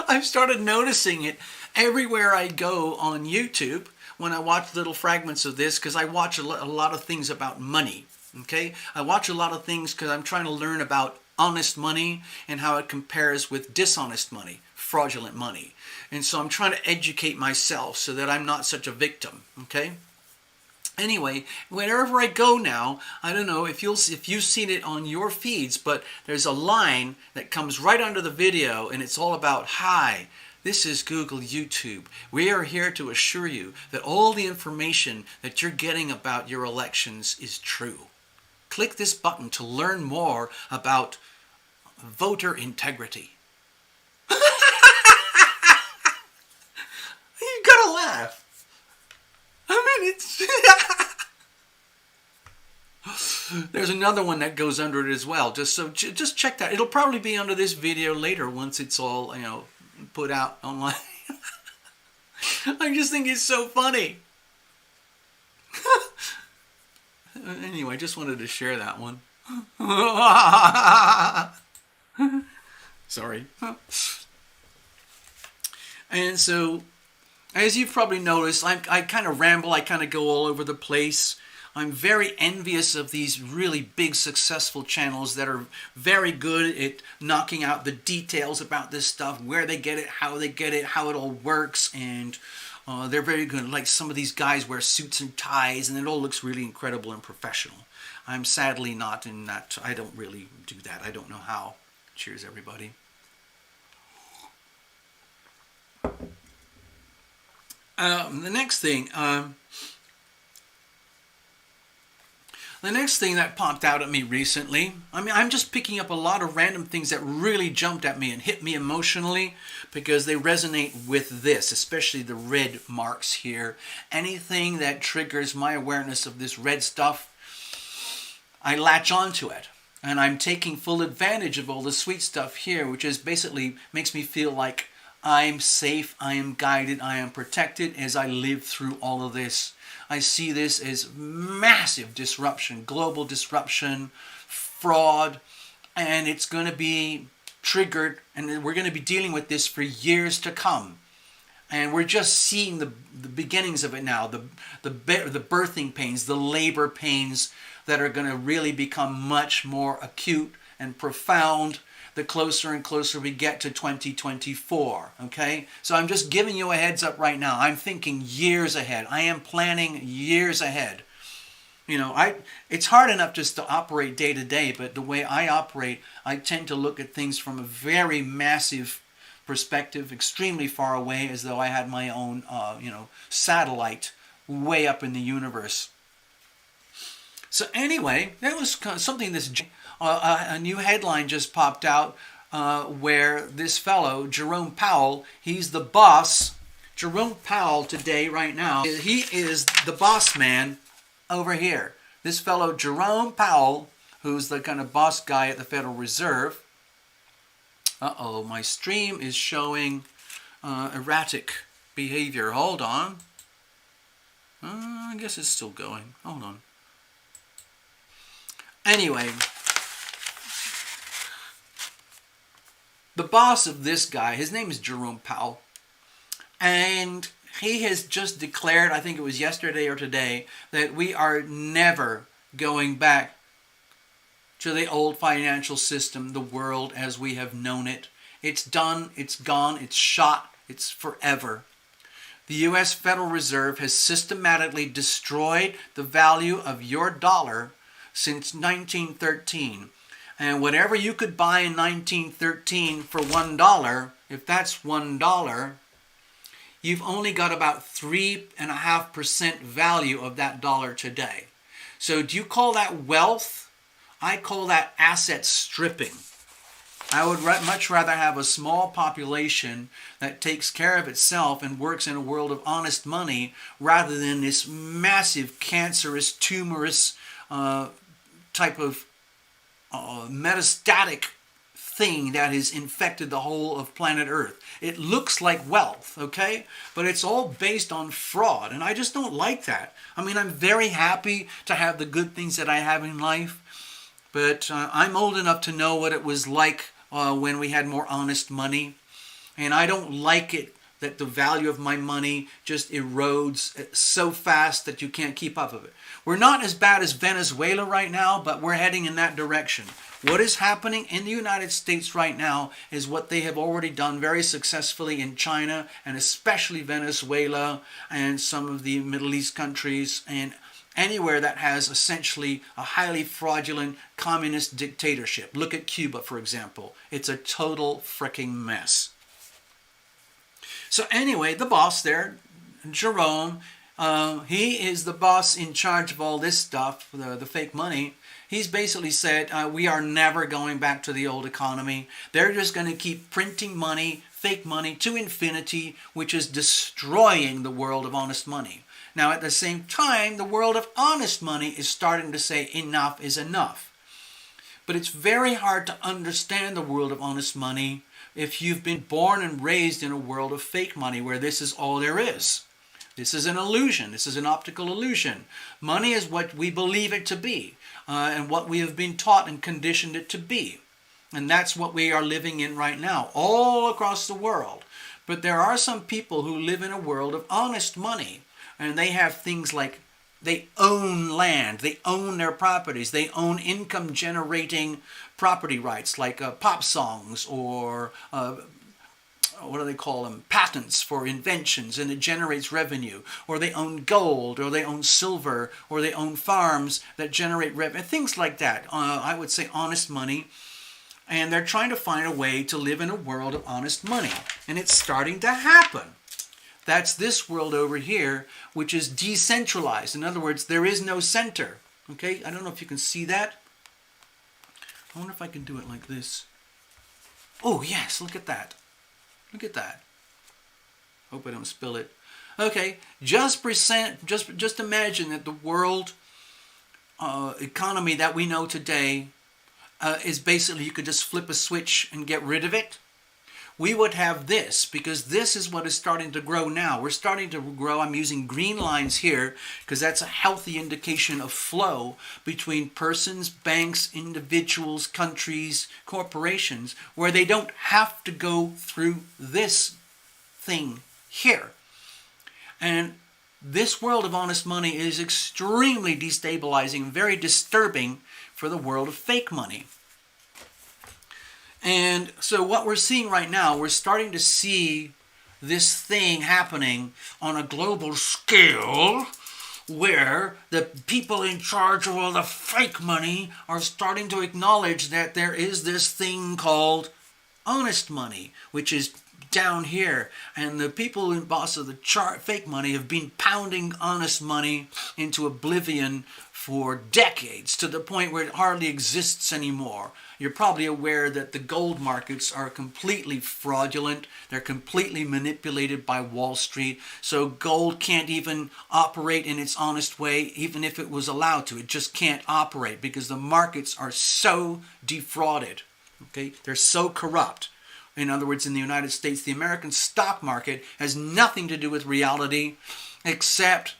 I've started noticing it everywhere I go on YouTube when I watch little fragments of this, because I watch a lot of things about money. Okay? I watch a lot of things because I'm trying to learn about honest money and how it compares with dishonest money, fraudulent money. And so I'm trying to educate myself so that I'm not such a victim. Okay? Anyway, wherever I go now, I don't know if you've seen it on your feeds, but there's a line that comes right under the video, and it's all about, "Hi, this is Google YouTube. We are here to assure you that all the information that you're getting about your elections is true. Click this button to learn more about voter integrity." You gotta laugh. I mean, it's... There's another one that goes under it as well. Just check that. It'll probably be under this video later once it's all, put out online. I just think it's so funny. Anyway, I just wanted to share that one. Sorry. And so, as you've probably noticed, I kind of ramble, I kind of go all over the place. I'm very envious of these really big successful channels that are very good at knocking out the details about this stuff, where they get it, how it all works, and they're very good. Like some of these guys wear suits and ties, and it all looks really incredible and professional. I'm sadly not in that. I don't really do that. I don't know how. Cheers, everybody. The next thing that popped out at me recently, I'm just picking up a lot of random things that really jumped at me and hit me emotionally because they resonate with this, especially the red marks here. Anything that triggers my awareness of this red stuff, I latch onto it. And I'm taking full advantage of all the sweet stuff here, which is basically makes me feel like I'm safe, I am guided, I am protected as I live through all of this. I see this as massive disruption, global disruption, fraud, and it's going to be triggered, and we're going to be dealing with this for years to come. And we're just seeing the beginnings of it now, the birthing pains, the labor pains that are going to really become much more acute and profound the closer and closer we get to 2024, okay? So I'm just giving you a heads up right now. I'm thinking years ahead. I am planning years ahead. It's hard enough just to operate day to day, but the way I operate, I tend to look at things from a very massive perspective, extremely far away, as though I had my own, satellite way up in the universe. So anyway, that was something a new headline just popped out. where this fellow, Jerome Powell, he's the boss. Jerome Powell today, right now, he is the boss man over here. This fellow, Jerome Powell, who's the kind of boss guy at the Federal Reserve. Uh-oh, my stream is showing erratic behavior. Hold on. I guess it's still going. Hold on. Anyway, the boss of this guy, his name is Jerome Powell, and he has just declared, I think it was yesterday or today, that we are never going back to the old financial system, the world as we have known it. It's done, it's gone, it's shot, it's forever. The U.S. Federal Reserve has systematically destroyed the value of your dollar since 1913. And whatever you could buy in 1913 for $1, if that's $1, you've only got about 3.5% value of that dollar today. So do you call that wealth? I call that asset stripping. I would much rather have a small population that takes care of itself and works in a world of honest money rather than this massive cancerous, tumorous type of metastatic thing that has infected the whole of planet Earth. It looks like wealth, okay? But it's all based on fraud, and I just don't like that. I mean, I'm very happy to have the good things that I have in life, but I'm old enough to know what it was like when we had more honest money, and I don't like it that the value of my money just erodes so fast that you can't keep up with it. We're not as bad as Venezuela right now, but we're heading in that direction. What is happening in the United States right now is what they have already done very successfully in China, and especially Venezuela and some of the Middle East countries, and anywhere that has essentially a highly fraudulent communist dictatorship. Look at Cuba, for example. It's a total freaking mess. So anyway, the boss there, Jerome, he is the boss in charge of all this stuff, the fake money. He's basically said, we are never going back to the old economy. They're just going to keep printing money, fake money, to infinity, which is destroying the world of honest money. Now, at the same time, the world of honest money is starting to say enough is enough. But it's very hard to understand the world of honest money if you've been born and raised in a world of fake money where this is all there is. This is an illusion. This is an optical illusion. Money is what we believe it to be, and what we have been taught and conditioned it to be. And that's what we are living in right now, all across the world. But there are some people who live in a world of honest money, and they have things like they own land, they own their properties, they own income-generating property rights like pop songs or what do they call them? Patents for inventions, and it generates revenue. Or they own gold, or they own silver, or they own farms that generate revenue. Things like that. I would say honest money. And they're trying to find a way to live in a world of honest money. And it's starting to happen. That's this world over here, which is decentralized. In other words, there is no center. Okay? I don't know if you can see that. I wonder if I can do it like this. Oh, yes, look at that. Look at that. Hope I don't spill it. Okay, just imagine that the world economy that we know today is basically you could just flip a switch and get rid of it. We would have this, because this is what is starting to grow now. We're starting to grow. I'm using green lines here because that's a healthy indication of flow between persons, banks, individuals, countries, corporations, where they don't have to go through this thing here. And this world of honest money is extremely destabilizing, very disturbing for the world of fake money. And so what we're seeing right now, we're starting to see this thing happening on a global scale where the people in charge of all the fake money are starting to acknowledge that there is this thing called honest money, which is down here, and the people in boss of the fake money have been pounding honest money into oblivion for decades, to the point where it hardly exists anymore. You're probably aware that the gold markets are completely fraudulent. They're completely manipulated by Wall Street. So gold can't even operate in its honest way, even if it was allowed to. It just can't operate because the markets are so defrauded. Okay? They're so corrupt. In other words, in the United States, the American stock market has nothing to do with reality except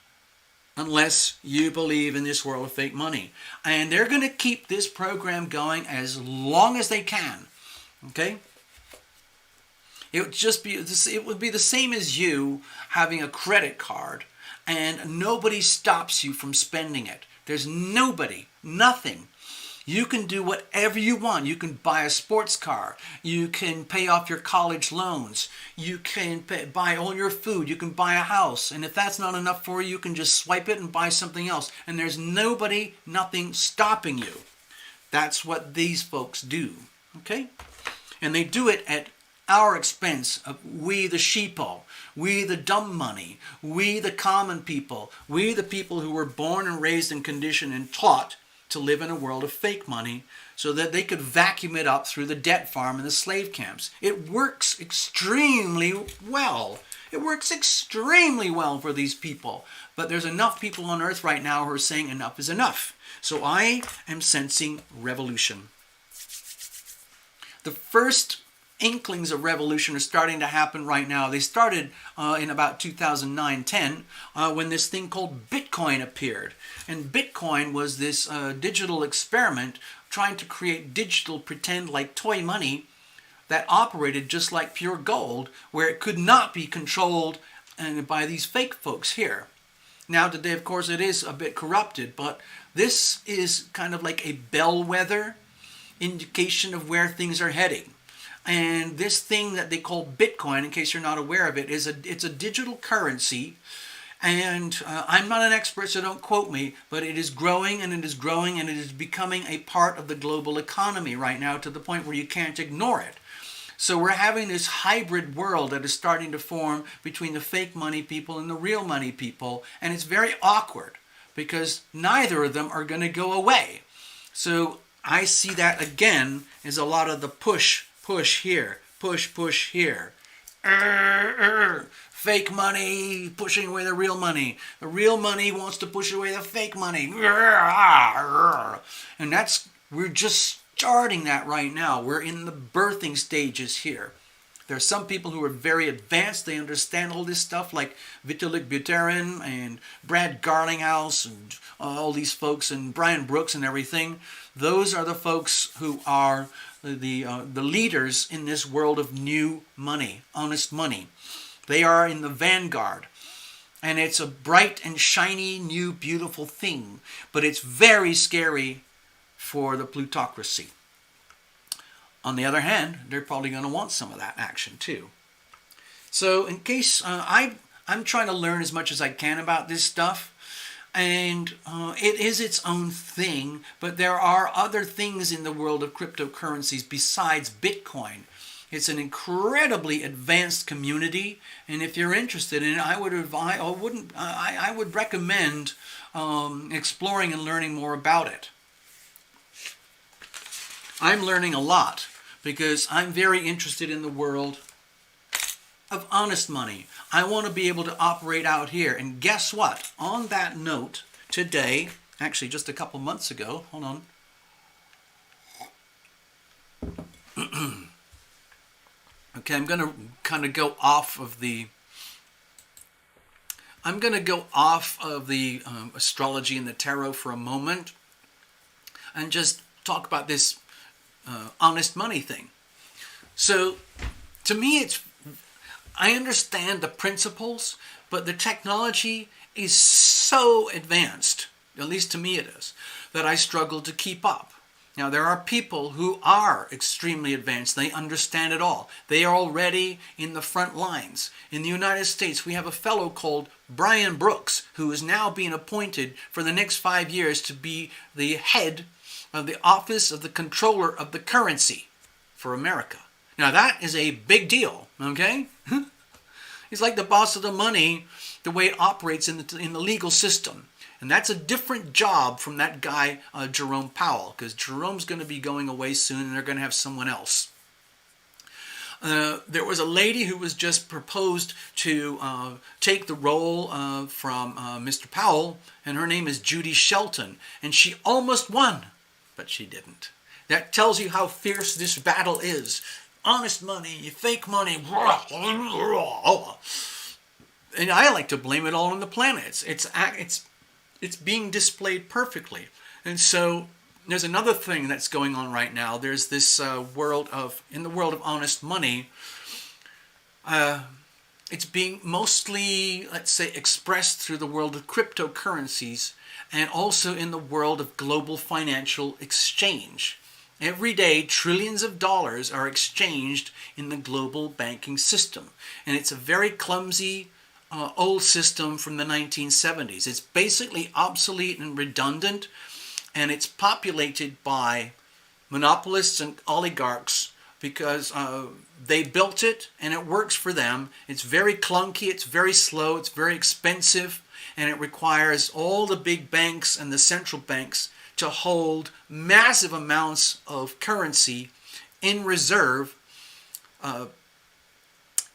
unless you believe in this world of fake money. And they're going to keep this program going as long as they can. Okay? It would be the same as you having a credit card and nobody stops you from spending it. There's nobody, nothing. You can do whatever you want. You can buy a sports car. You can pay off your college loans. You can buy all your food. You can buy a house. And if that's not enough for you, you can just swipe it and buy something else. And there's nobody, nothing stopping you. That's what these folks do. Okay? And they do it at our expense of we the sheeple, we the dumb money, we the common people, we the people who were born and raised and conditioned and taught to live in a world of fake money so that they could vacuum it up through the debt farm and the slave camps. It works extremely well. It works extremely well for these people. But there's enough people on earth right now who are saying enough is enough. So I am sensing revolution. The first inklings of revolution are starting to happen right now. They started in about 2009-10 when this thing called Bitcoin appeared. And Bitcoin was this digital experiment trying to create digital pretend like toy money that operated just like pure gold, where it could not be controlled by these fake folks here. Now today, of course, it is a bit corrupted, but this is kind of like a bellwether indication of where things are heading. And this thing that they call Bitcoin, in case you're not aware of it, it's a digital currency. And I'm not an expert, so don't quote me, but it is growing and it is growing and it is becoming a part of the global economy right now to the point where you can't ignore it. So we're having this hybrid world that is starting to form between the fake money people and the real money people. And it's very awkward because neither of them are going to go away. So I see that again as a lot of the push here, push here. Fake money pushing away the real money. The real money wants to push away the fake money. And we're just starting that right now. We're in the birthing stages here. There are some people who are very advanced. They understand all this stuff, like Vitalik Buterin and Brad Garlinghouse and all these folks and Brian Brooks and everything. Those are the folks who are the leaders in this world of new money, honest money. They are in the vanguard. And it's a bright and shiny, new, beautiful thing. But it's very scary for the plutocracy. On the other hand, they're probably going to want some of that action too. So in case I'm trying to learn as much as I can about this stuff. And it is its own thing, but there are other things in the world of cryptocurrencies besides Bitcoin. It's an incredibly advanced community, and if you're interested in it, I would recommend exploring and learning more about it. I'm learning a lot because I'm very interested in the world of honest money. I want to be able to operate out here. And guess what? On that note, today, actually just a couple months ago, hold on. Okay, I'm going to kind of go off of the astrology and the tarot for a moment and just talk about this honest money thing. So, to me, I understand the principles, but the technology is so advanced, at least to me it is, that I struggle to keep up. Now, there are people who are extremely advanced. They understand it all. They are already in the front lines. In the United States, we have a fellow called Brian Brooks, who is now being appointed for the next 5 years to be the head of the Office of the Controller of the Currency for America. Now that is a big deal, okay? He's like the boss of the money, the way it operates in the legal system. And that's a different job from that guy, Jerome Powell, because Jerome's going to be going away soon and they're going to have someone else. There was a lady who was just proposed to take the role from Mr. Powell, and her name is Judy Shelton, and she almost won, but she didn't. That tells you how fierce this battle is. Honest money, fake money. And I like to blame it all on the planets. It's being displayed perfectly. And so there's another thing that's going on right now. There's this in the world of honest money, it's being mostly, let's say, expressed through the world of cryptocurrencies and also in the world of global financial exchange. Every day, trillions of dollars are exchanged in the global banking system. And it's a very clumsy, old system from the 1970s. It's basically obsolete and redundant, and it's populated by monopolists and oligarchs because they built it and it works for them. It's very clunky, it's very slow, it's very expensive, and it requires all the big banks and the central banks to hold massive amounts of currency in reserve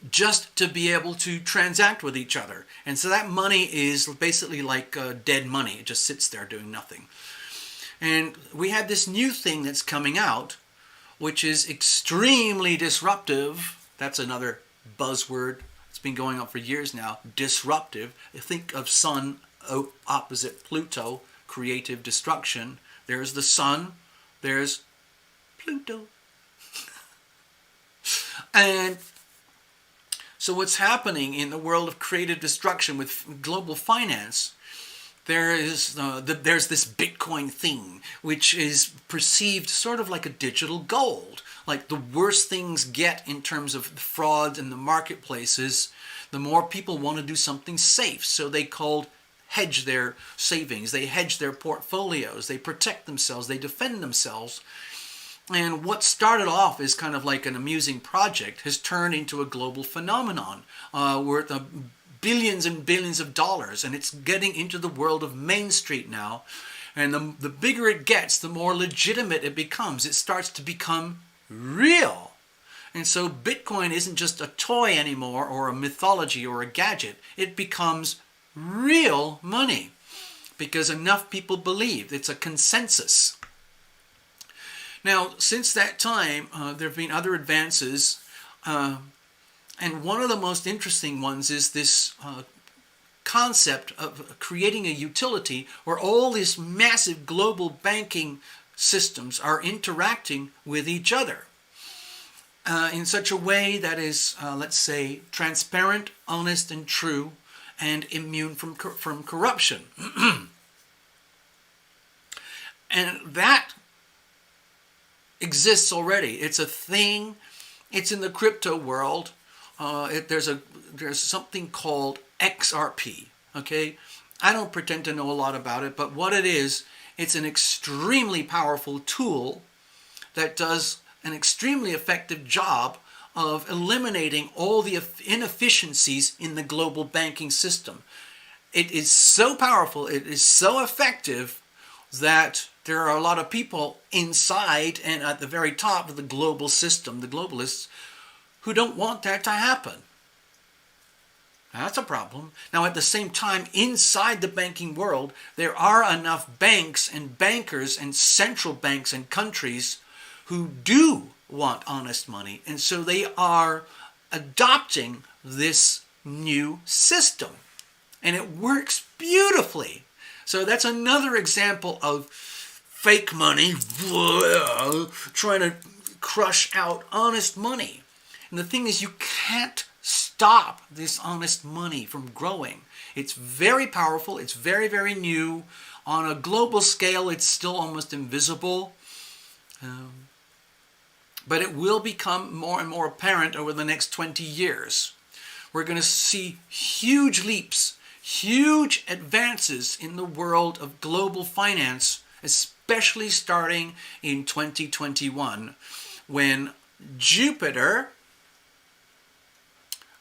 just to be able to transact with each other. And so that money is basically like dead money. It just sits there doing nothing. And we have this new thing that's coming out, which is extremely disruptive. That's another buzzword. It's been going on for years now. Disruptive. Think of Sun opposite Pluto. Creative destruction. There's the sun, there's Pluto. And so what's happening in the world of creative destruction with global finance, there's this Bitcoin thing, which is perceived sort of like a digital gold. Like the worse things get in terms of fraud in the marketplaces, the more people want to do something safe. So they hedge their savings, they hedge their portfolios, they protect themselves, they defend themselves. And what started off as kind of like an amusing project has turned into a global phenomenon worth billions and billions of dollars, and it's getting into the world of Main Street now. And the bigger it gets, the more legitimate it becomes. It starts to become real. And so Bitcoin isn't just a toy anymore or a mythology or a gadget. It becomes real money because enough people believe. It's a consensus. Now, since that time, there have been other advances, and one of the most interesting ones is this concept of creating a utility where all these massive global banking systems are interacting with each other in such a way that is, let's say, transparent, honest, and true, and immune from corruption. And that exists already. It's a thing. It's in the crypto world. There's something called XRP. Okay, I don't pretend to know a lot about it, but what it is, it's an extremely powerful tool that does an extremely effective job of eliminating all the inefficiencies in the global banking system. It is so powerful, it is so effective that there are a lot of people inside and at the very top of the global system, the globalists, who don't want that to happen. That's a problem. Now, at the same time, inside the banking world, there are enough banks and bankers and central banks and countries who do want honest money, and so they are adopting this new system, and it works beautifully. So that's another example of fake money trying to crush out honest money. And the thing is, you can't stop this honest money from growing. It's very powerful, it's very, very new. On a global scale, it's still almost invisible. But it will become more and more apparent over the next 20 years. We're going to see huge leaps, huge advances in the world of global finance, especially starting in 2021, when Jupiter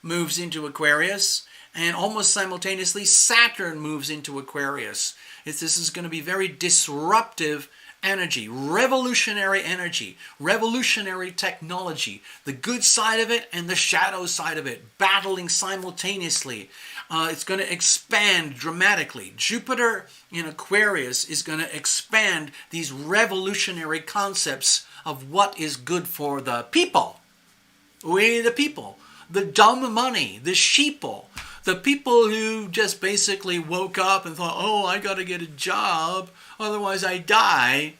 moves into Aquarius, and almost simultaneously Saturn moves into Aquarius. This is going to be very disruptive energy, revolutionary technology, the good side of it and the shadow side of it, battling simultaneously. It's going to expand dramatically. Jupiter in Aquarius is going to expand these revolutionary concepts of what is good for the people. We the people. The dumb money, the sheeple, the people who just basically woke up and thought, oh, I got to get a job, otherwise I die.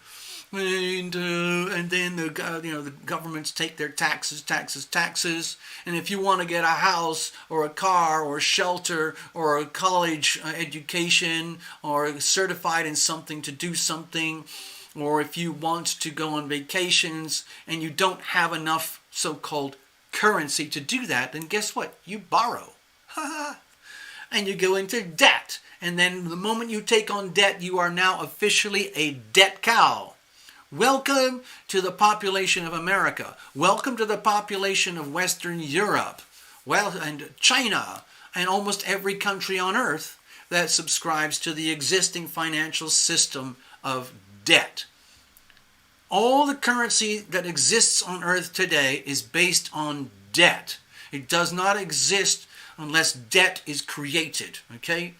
And then the governments take their taxes. And if you want to get a house or a car or shelter or a college education or certified in something to do something, or if you want to go on vacations and you don't have enough so-called currency to do that, then guess what? You borrow. And you go into debt. And then the moment you take on debt, you are now officially a debt cow. Welcome to the population of America. Welcome to the population of Western Europe. Well, and China, and almost every country on earth that subscribes to the existing financial system of debt. All the currency that exists on earth today is based on debt. It does not exist unless debt is created, okay?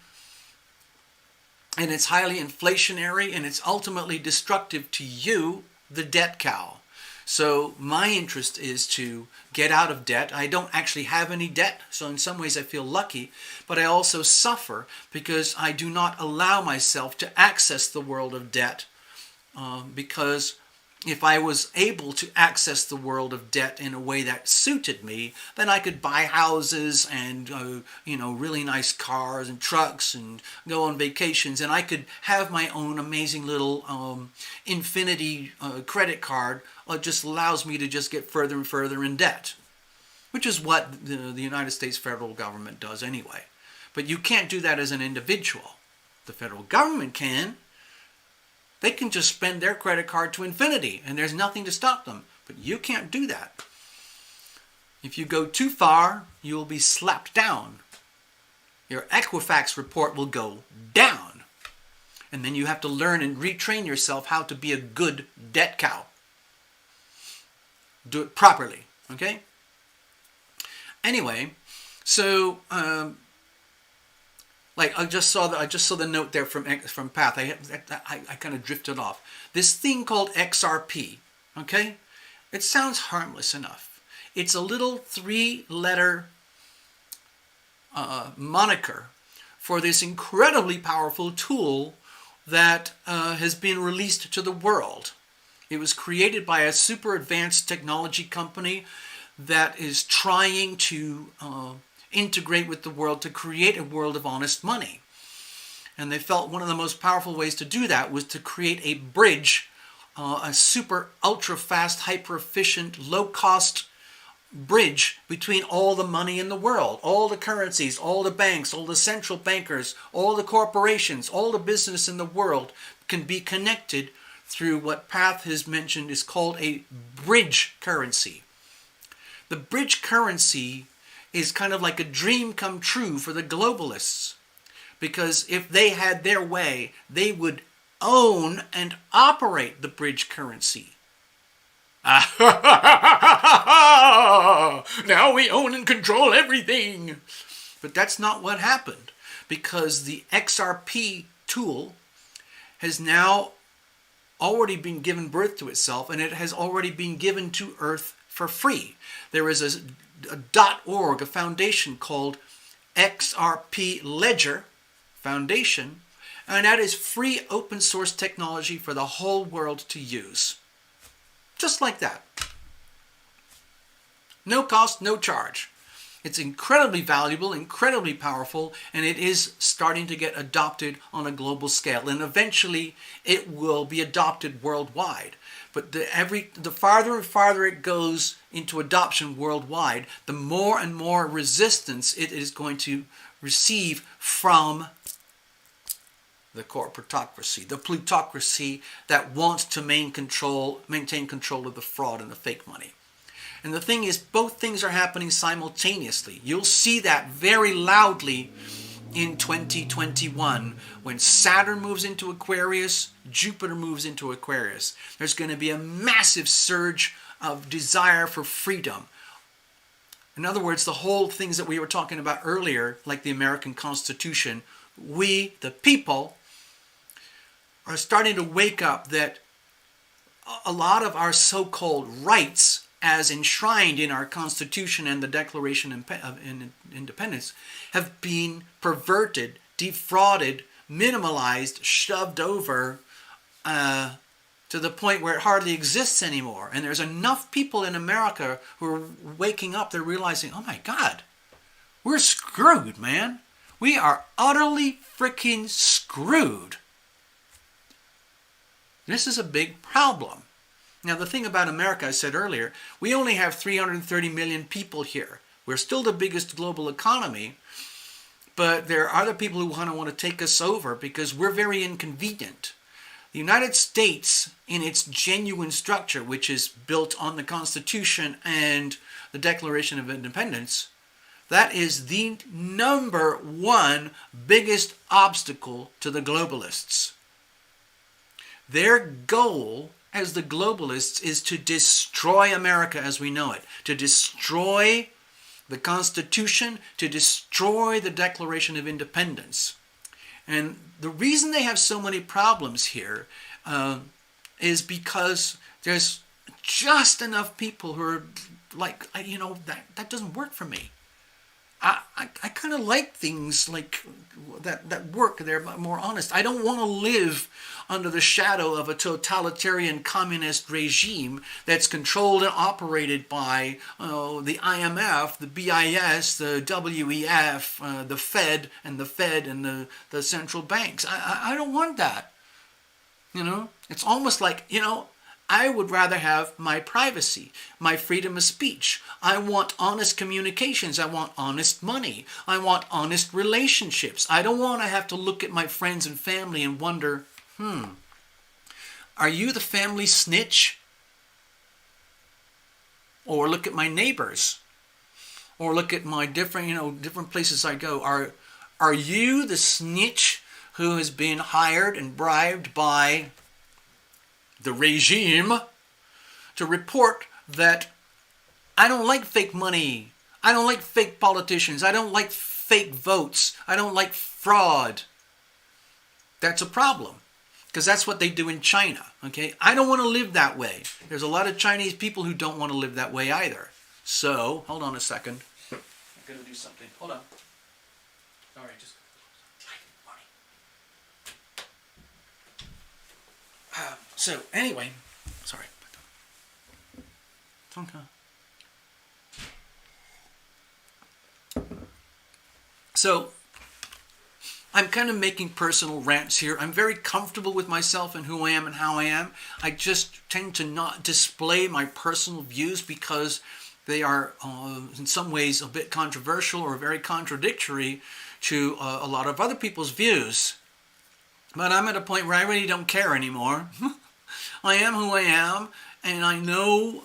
And it's highly inflationary, and it's ultimately destructive to you, the debt cow. So my interest is to get out of debt. I don't actually have any debt, so in some ways I feel lucky, but I also suffer because I do not allow myself to access the world of debt, because if I was able to access the world of debt in a way that suited me, then I could buy houses and really nice cars and trucks and go on vacations, and I could have my own amazing little infinity credit card that just allows me to just get further and further in debt, which is what the United States federal government does anyway. But you can't do that as an individual. The federal government can. They can just spend their credit card to infinity, and there's nothing to stop them. But you can't do that. If you go too far, you will be slapped down. Your Equifax report will go down. And then you have to learn and retrain yourself how to be a good debt cow. Do it properly, okay? Anyway, so I just saw the note there from Path. I kind of drifted off. This thing called XRP, okay? It sounds harmless enough. It's a little 3-letter moniker for this incredibly powerful tool that has been released to the world. It was created by a super advanced technology company that is trying to integrate with the world to create a world of honest money. And they felt one of the most powerful ways to do that was to create a bridge, a super ultra fast, hyper efficient, low cost bridge between all the money in the world, all the currencies, all the banks, all the central bankers, all the corporations, all the business in the world can be connected through what Path has mentioned is called a bridge currency. The bridge currency is kind of like a dream come true for the globalists, because if they had their way, they would own and operate the bridge currency. Now we own and control everything. But that's not what happened, because the XRP tool has now already been given birth to itself, and it has already been given to Earth for free. There is a .org, a foundation called XRP Ledger Foundation, and that is free open source technology for the whole world to use. Just like that. No cost, no charge. It's incredibly valuable, incredibly powerful, and it is starting to get adopted on a global scale. And eventually it will be adopted worldwide. But the farther and farther it goes into adoption worldwide, the more and more resistance it is going to receive from the corporatocracy, the plutocracy that wants to maintain control of the fraud and the fake money. And the thing is, both things are happening simultaneously. You'll see that very loudly in 2021 when Saturn moves into Aquarius, Jupiter moves into Aquarius. There's going to be a massive surge of desire for freedom. In other words, the whole things that we were talking about earlier, like the American Constitution, we, the people, are starting to wake up that a lot of our so-called rights, as enshrined in our Constitution and the Declaration of Independence, have been perverted, defrauded, minimalized, shoved over to the point where it hardly exists anymore. And there's enough people in America who are waking up, they're realizing, oh my God, we're screwed, man. We are utterly freaking screwed. This is a big problem. Now, the thing about America, I said earlier, we only have 330 million people here. We're still the biggest global economy, but there are other people who want to take us over because we're very inconvenient. The United States, in its genuine structure, which is built on the Constitution and the Declaration of Independence, that is the number one biggest obstacle to the globalists. Their goal as the globalists is to destroy America as we know it, to destroy the Constitution, to destroy the Declaration of Independence. And the reason they have so many problems here is because there's just enough people who are like, that doesn't work for me. I kind of like things like that work. They're more honest. I don't want to live under the shadow of a totalitarian communist regime that's controlled and operated by the IMF, the BIS, the WEF, the Fed and the central banks. I don't want that. It's almost like, I would rather have my privacy, my freedom of speech. I want honest communications. I want honest money. I want honest relationships. I don't want to have to look at my friends and family and wonder, are you the family snitch? Or look at my neighbors. Or look at my different places I go. Are you the snitch who has been hired and bribed by the regime to report that I don't like fake money, I don't like fake politicians, I don't like fake votes, I don't like fraud? That's a problem, because that's what they do in China, okay? I don't want to live that way. There's a lot of Chinese people who don't want to live that way either. So, hold on a second. I'm going to do something. Hold on. All right, just... So, anyway, sorry. So, I'm kind of making personal rants here. I'm very comfortable with myself and who I am and how I am. I just tend to not display my personal views because they are, in some ways, a bit controversial or very contradictory to a lot of other people's views. But I'm at a point where I really don't care anymore. I am who I am, and I know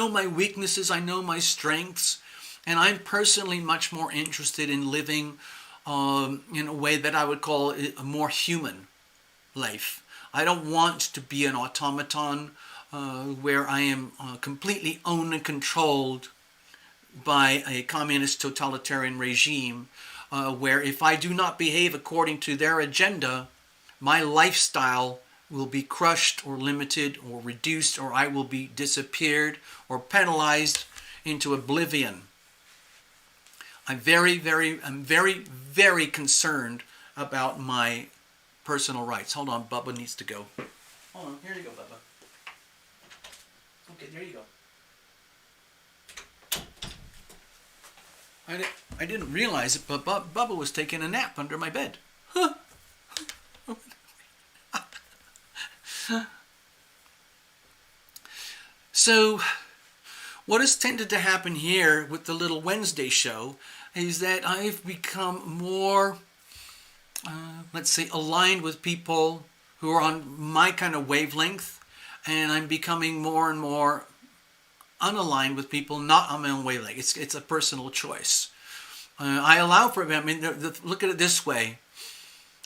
my weaknesses, I know my strengths, and I'm personally much more interested in living in a way that I would call it a more human life. I don't want to be an automaton where I am completely owned and controlled by a communist totalitarian regime, where if I do not behave according to their agenda, my lifestyle will be crushed or limited or reduced, or I will be disappeared or penalized into oblivion. I'm very, very concerned about my personal rights. Hold on, Bubba needs to go. Hold on, here you go, Bubba. Okay, there you go. I didn't realize it, but Bubba was taking a nap under my bed. Huh. So, what has tended to happen here with the Little Wednesday show is that I've become more, let's say, aligned with people who are on my kind of wavelength, and I'm becoming more and more unaligned with people not on my own wavelength. It's a personal choice. I allow for it. I mean, look at it this way.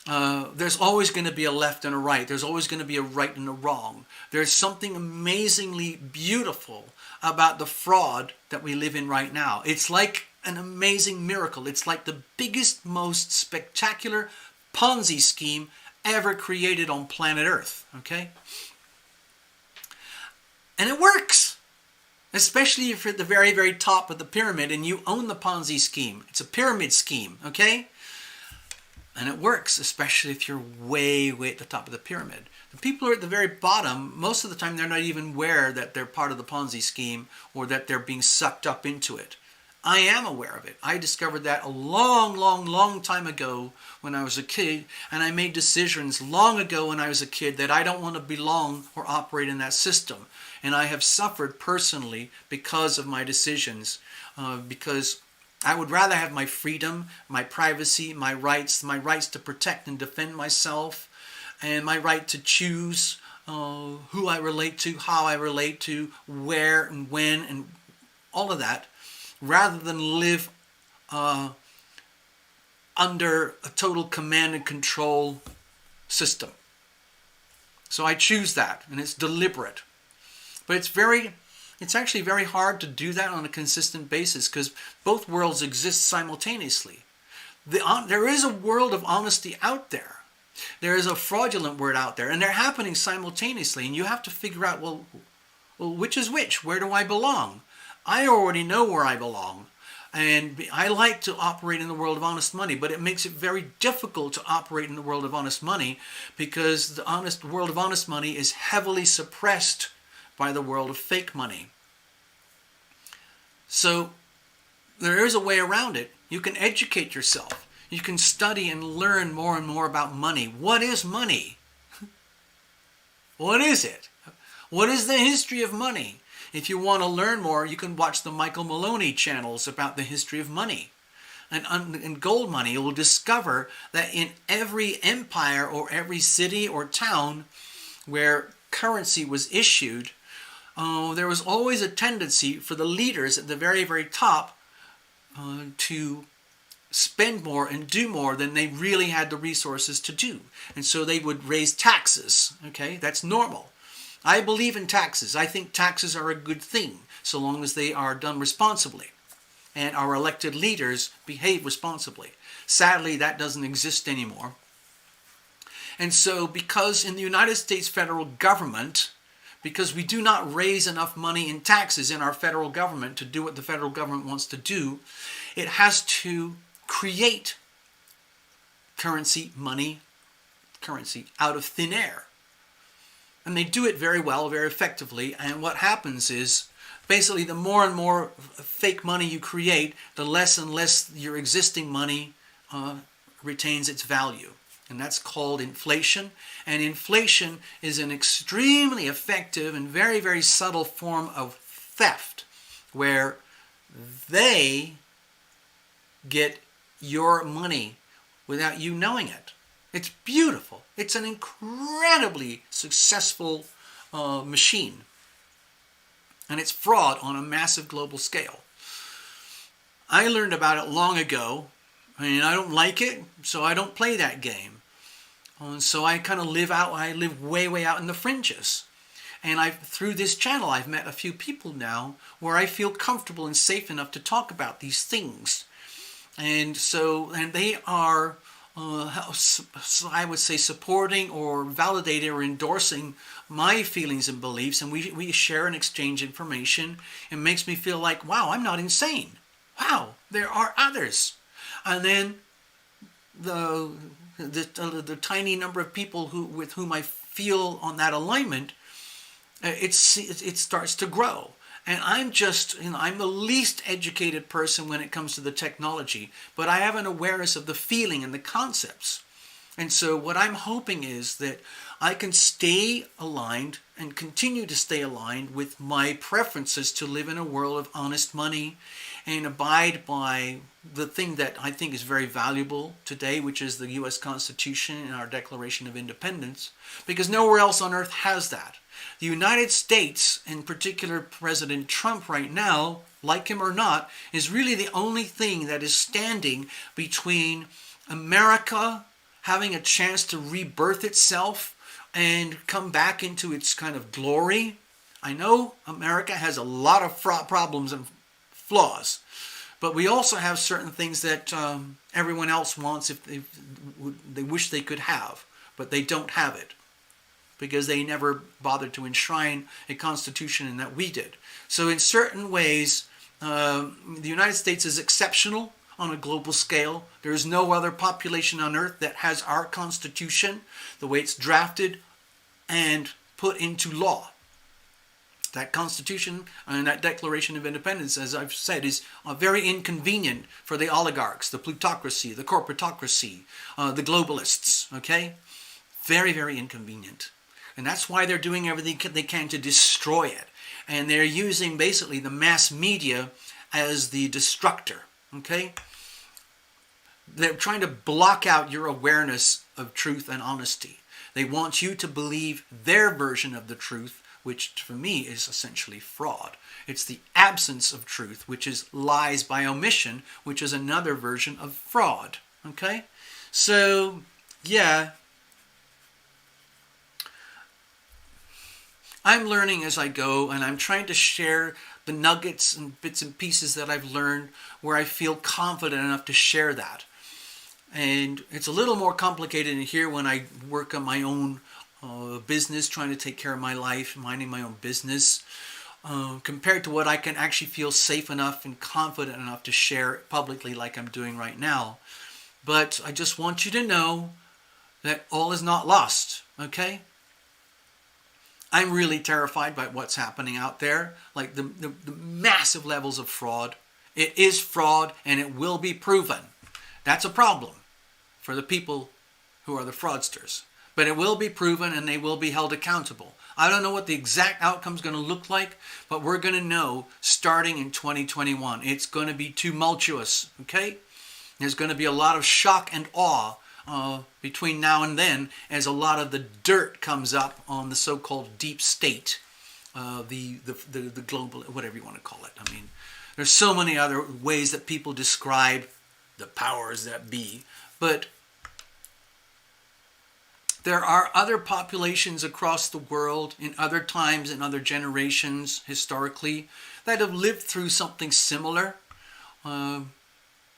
There's always going to be a left and a right. There's always going to be a right and a wrong. There's something amazingly beautiful about the fraud that we live in right now. It's like an amazing miracle. It's like the biggest, most spectacular Ponzi scheme ever created on planet Earth. Okay? And it works. Especially if you're at the very, very top of the pyramid and you own the Ponzi scheme. It's a pyramid scheme. Okay? And it works, especially if you're way, way at the top of the pyramid. The people who are at the very bottom, most of the time they're not even aware that they're part of the Ponzi scheme or that they're being sucked up into it. I am aware of it. I discovered that a long, long, long time ago when I was a kid, and I made decisions long ago when I was a kid that I don't want to belong or operate in that system. And I have suffered personally because of my decisions, because I would rather have my freedom, my privacy, my rights to protect and defend myself, and my right to choose who I relate to, how I relate to, where and when, and all of that, rather than live under a total command and control system. So I choose that, and it's deliberate. But it's actually very hard to do that on a consistent basis because both worlds exist simultaneously. There is a world of honesty out there. There is a fraudulent word out there, and they're happening simultaneously. And you have to figure out, well, which is which? Where do I belong? I already know where I belong. And I like to operate in the world of honest money, but it makes it very difficult to operate in the world of honest money because the world of honest money is heavily suppressed by the world of fake money. So there is a way around it. You can educate yourself. You can study and learn more and more about money. What is money? What is it? What is the history of money? If you want to learn more, you can watch the Michael Maloney channels about the history of money. And in gold money, you will discover that in every empire or every city or town where currency was issued, there was always a tendency for the leaders at the very, very top to spend more and do more than they really had the resources to do. And so they would raise taxes. Okay, that's normal. I believe in taxes. I think taxes are a good thing, so long as they are done responsibly and our elected leaders behave responsibly. Sadly, that doesn't exist anymore. And so because in the United States federal government, because we do not raise enough money in taxes in our federal government to do what the federal government wants to do, it has to create currency out of thin air. And they do it very well, very effectively. And what happens is, basically, the more and more fake money you create, the less and less your existing money retains its value. And that's called inflation. And inflation is an extremely effective and very, very subtle form of theft, where they get your money without you knowing it. It's beautiful. It's an incredibly successful machine. And it's fraud on a massive global scale. I learned about it long ago. I mean, I don't like it, so I don't play that game. So I kind of live way, way out in the fringes. And through this channel, I've met a few people now where I feel comfortable and safe enough to talk about these things. And they are, I would say, supporting or validating or endorsing my feelings and beliefs. And we share and exchange information. It makes me feel like, wow, I'm not insane. Wow, there are others. And then the tiny number of people with whom I feel on that alignment, it starts to grow. And I'm the least educated person when it comes to the technology, but I have an awareness of the feeling and the concepts. And so what I'm hoping is that I can stay aligned and continue to stay aligned with my preferences to live in a world of honest money and abide by the thing that I think is very valuable today, which is the U.S. Constitution and our Declaration of Independence, because nowhere else on earth has that. The United States, in particular President Trump right now, like him or not, is really the only thing that is standing between America having a chance to rebirth itself and come back into its kind of glory. I know America has a lot of problems and flaws, but we also have certain things that everyone else wants if they wish they could have, but they don't have it because they never bothered to enshrine a constitution in that we did. So in certain ways, the United States is exceptional on a global scale. There is no other population on earth that has our constitution, the way it's drafted and put into law. That Constitution and that Declaration of Independence, as I've said, is very inconvenient for the oligarchs, the plutocracy, the corporatocracy, the globalists, okay? Very, very inconvenient. And that's why they're doing everything they can to destroy it. And they're using basically the mass media as the destructor, okay? They're trying to block out your awareness of truth and honesty. They want you to believe their version of the truth, which for me is essentially fraud. It's the absence of truth, which is lies by omission, which is another version of fraud. Okay? So, yeah. I'm learning as I go, and I'm trying to share the nuggets and bits and pieces that I've learned where I feel confident enough to share that. And it's a little more complicated in here when I work on my own business, trying to take care of my life, minding my own business, compared to what I can actually feel safe enough and confident enough to share publicly like I'm doing right now. But I just want you to know that all is not lost, okay? I'm really terrified by what's happening out there, like the massive levels of fraud. It is fraud and it will be proven. That's a problem for the people who are the fraudsters. But it will be proven and they will be held accountable. I don't know what the exact outcome is going to look like, but we're going to know starting in 2021. It's going to be tumultuous, okay? There's going to be a lot of shock and awe between now and then as a lot of the dirt comes up on the so-called deep state, the global, whatever you want to call it. I mean, there's so many other ways that people describe the powers that be, but there are other populations across the world in other times and other generations historically that have lived through something similar. I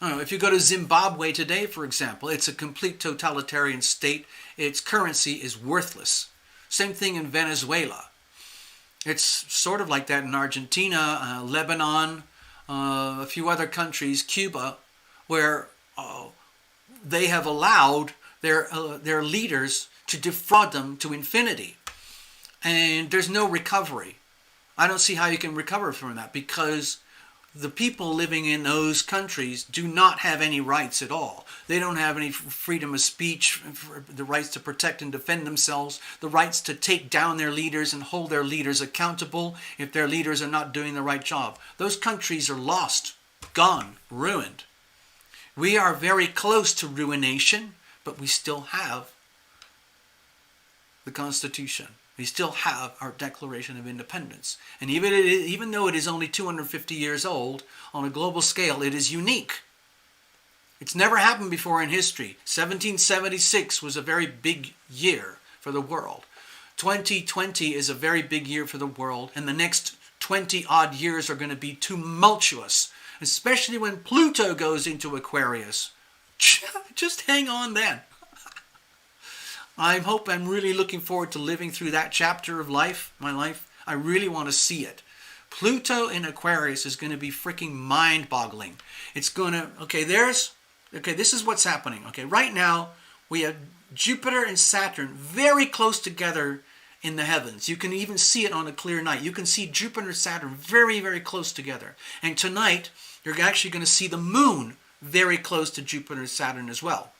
don't know, if you go to Zimbabwe today, for example, it's a complete totalitarian state. Its currency is worthless. Same thing in Venezuela. It's sort of like that in Argentina, Lebanon, a few other countries, Cuba, where they have allowed their leaders to defraud them to infinity. And there's no recovery. I don't see how you can recover from that because the people living in those countries do not have any rights at all. They don't have any freedom of speech, the rights to protect and defend themselves, the rights to take down their leaders and hold their leaders accountable if their leaders are not doing the right job. Those countries are lost, gone, ruined. We are very close to ruination, but we still have the Constitution. We still have our Declaration of Independence. And even though it is only 250 years old, on a global scale, it is unique. It's never happened before in history. 1776 was a very big year for the world. 2020 is a very big year for the world. And the next 20 odd years are going to be tumultuous, especially when Pluto goes into Aquarius. Just hang on then. I'm really looking forward to living through that chapter of my life. I really want to see it. Pluto in Aquarius is going to be freaking mind-boggling. It's going to, this is what's happening. Okay, right now we have Jupiter and Saturn very close together in the heavens. You can even see it on a clear night. You can see Jupiter and Saturn very, very close together. And tonight, you're actually going to see the moon very close to Jupiter and Saturn as well.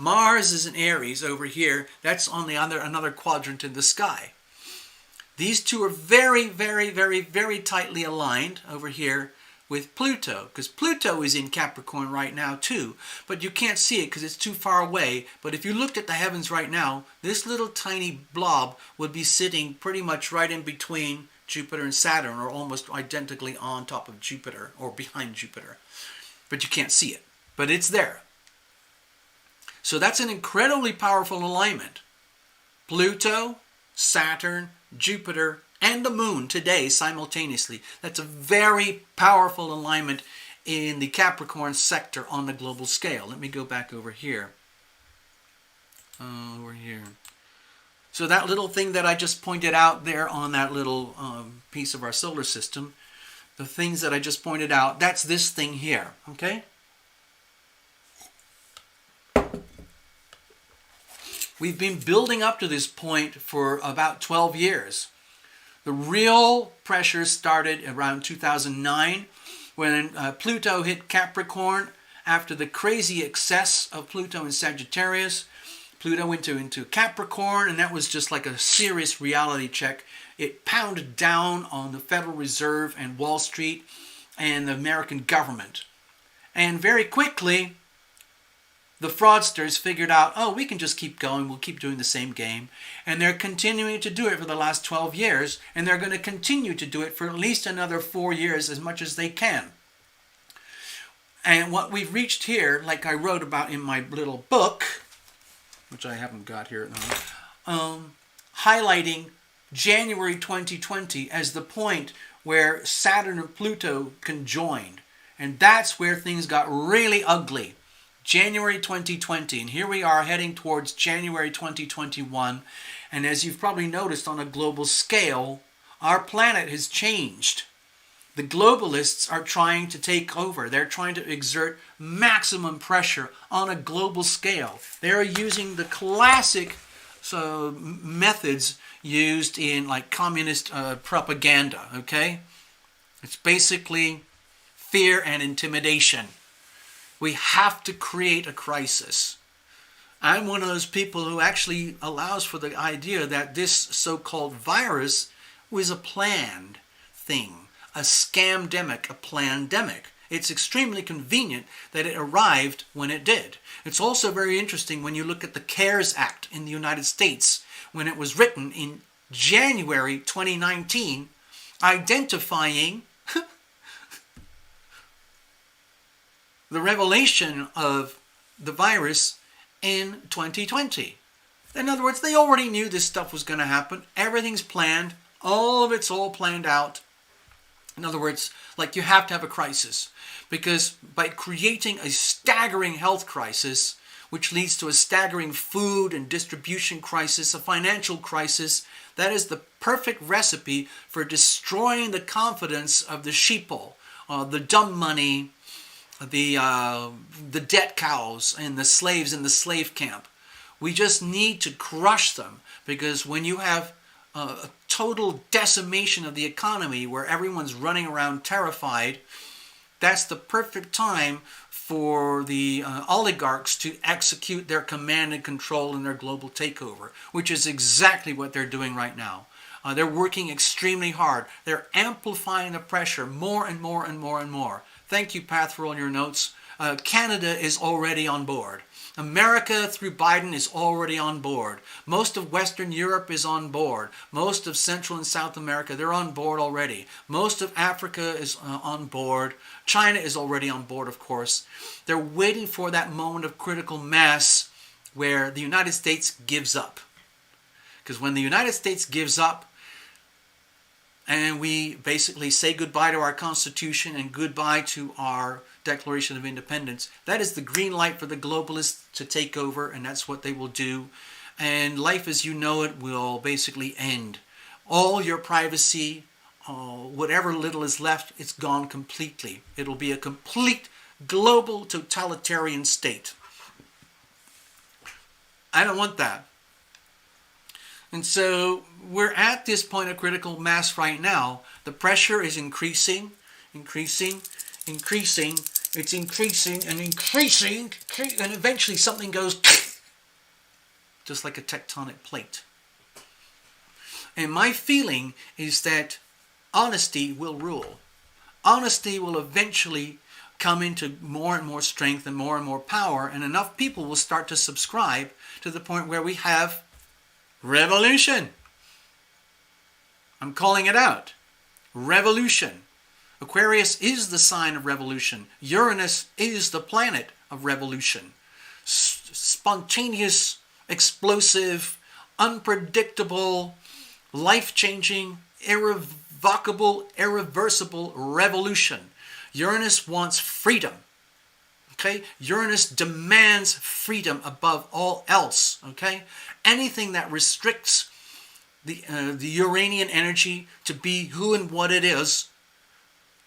Mars is in Aries over here. That's on another quadrant in the sky. These two are very, very, very, very tightly aligned over here. with Pluto, because Pluto is in Capricorn right now too, but you can't see it because it's too far away. But if you looked at the heavens right now, this little tiny blob would be sitting pretty much right in between Jupiter and Saturn, or almost identically on top of Jupiter or behind Jupiter. But you can't see it, but it's there. So that's an incredibly powerful alignment. Pluto, Saturn, Jupiter, and the moon today simultaneously. That's a very powerful alignment in the Capricorn sector on the global scale. Let me go back over here. Over here. So that little thing that I just pointed out there on that little piece of our solar system, the things that I just pointed out, that's this thing here, okay? We've been building up to this point for about 12 years. The real pressure started around 2009 when Pluto hit Capricorn. After the crazy excess of Pluto in Sagittarius, Pluto went into Capricorn, and that was just like a serious reality check. It pounded down on the Federal Reserve and Wall Street and the American government. And very quickly, the fraudsters figured out, oh, we can just keep going, we'll keep doing the same game. And they're continuing to do it for the last 12 years, and they're going to continue to do it for at least another 4 years, as much as they can. And what we've reached here, like I wrote about in my little book, which I haven't got here, highlighting January 2020 as the point where Saturn and Pluto conjoined. And that's where things got really ugly. January 2020, and here we are heading towards January 2021, and as you've probably noticed on a global scale, our planet has changed. The globalists are trying to take over. They're trying to exert maximum pressure on a global scale. They're using the classic methods used in like communist propaganda, okay? It's basically fear and intimidation. We have to create a crisis. I'm one of those people who actually allows for the idea that this so-called virus was a planned thing, a scamdemic, a plandemic. It's extremely convenient that it arrived when it did. It's also very interesting when you look at the CARES Act in the United States, when it was written in January 2019, identifying the revelation of the virus in 2020. In other words, they already knew this stuff was going to happen. Everything's planned. All of it's all planned out. In other words, like you have to have a crisis. Because by creating a staggering health crisis, which leads to a staggering food and distribution crisis, a financial crisis, that is the perfect recipe for destroying the confidence of the sheeple, the dumb money, the debt cows and the slaves in the slave camp. We just need to crush them, because when you have a total decimation of the economy where everyone's running around terrified, that's the perfect time for the oligarchs to execute their command and control and their global takeover, which is exactly what they're doing right now. They're working extremely hard. They're amplifying the pressure more and more and more and more. Thank you, Pat, for all your notes. Canada is already on board. America, through Biden, is already on board. Most of Western Europe is on board. Most of Central and South America, they're on board already. Most of Africa is on board. China is already on board, of course. They're waiting for that moment of critical mass where the United States gives up. Because when the United States gives up, and we basically say goodbye to our Constitution and goodbye to our Declaration of Independence, that is the green light for the globalists to take over, and that's what they will do. And life as you know it will basically end. All your privacy, whatever little is left, it's gone completely. It'll be a complete global totalitarian state. I don't want that. And so we're at this point of critical mass right now. The pressure is increasing. It's increasing and increasing, and eventually something goes just like a tectonic plate. And my feeling is that honesty will rule. honesty will eventually come into more and more strength and more power, and enough people will start to subscribe to the point where we have revolution. I'm calling it out. Revolution. Aquarius is the sign of revolution. Uranus is the planet of revolution. Spontaneous, explosive, unpredictable, life-changing, irrevocable, irreversible revolution. Uranus wants freedom. Okay? Uranus demands freedom above all else. Okay? Anything that restricts the Uranian energy to be who and what it is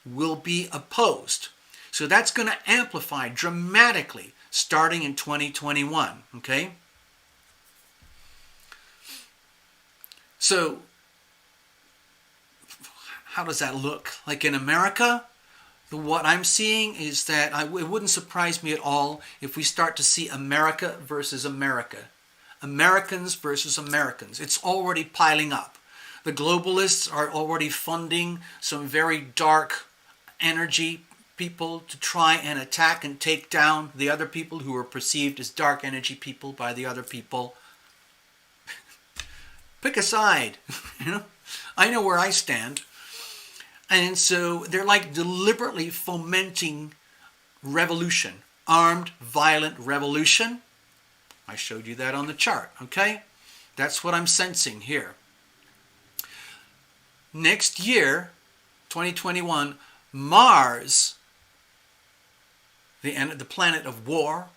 will be opposed. So that's going to amplify dramatically starting in 2021. Okay? So how does that look? Like in America, what I'm seeing is that it wouldn't surprise me at all if we start to see America versus America. Americans versus Americans. It's already piling up. The globalists are already funding some very dark energy people to try and attack and take down the other people who are perceived as dark energy people by the other people. Pick a side. I know where I stand. And so they're like deliberately fomenting revolution. Armed, violent revolution. I showed you that on the chart, okay? That's what I'm sensing here. Next year, 2021, Mars, the planet of war,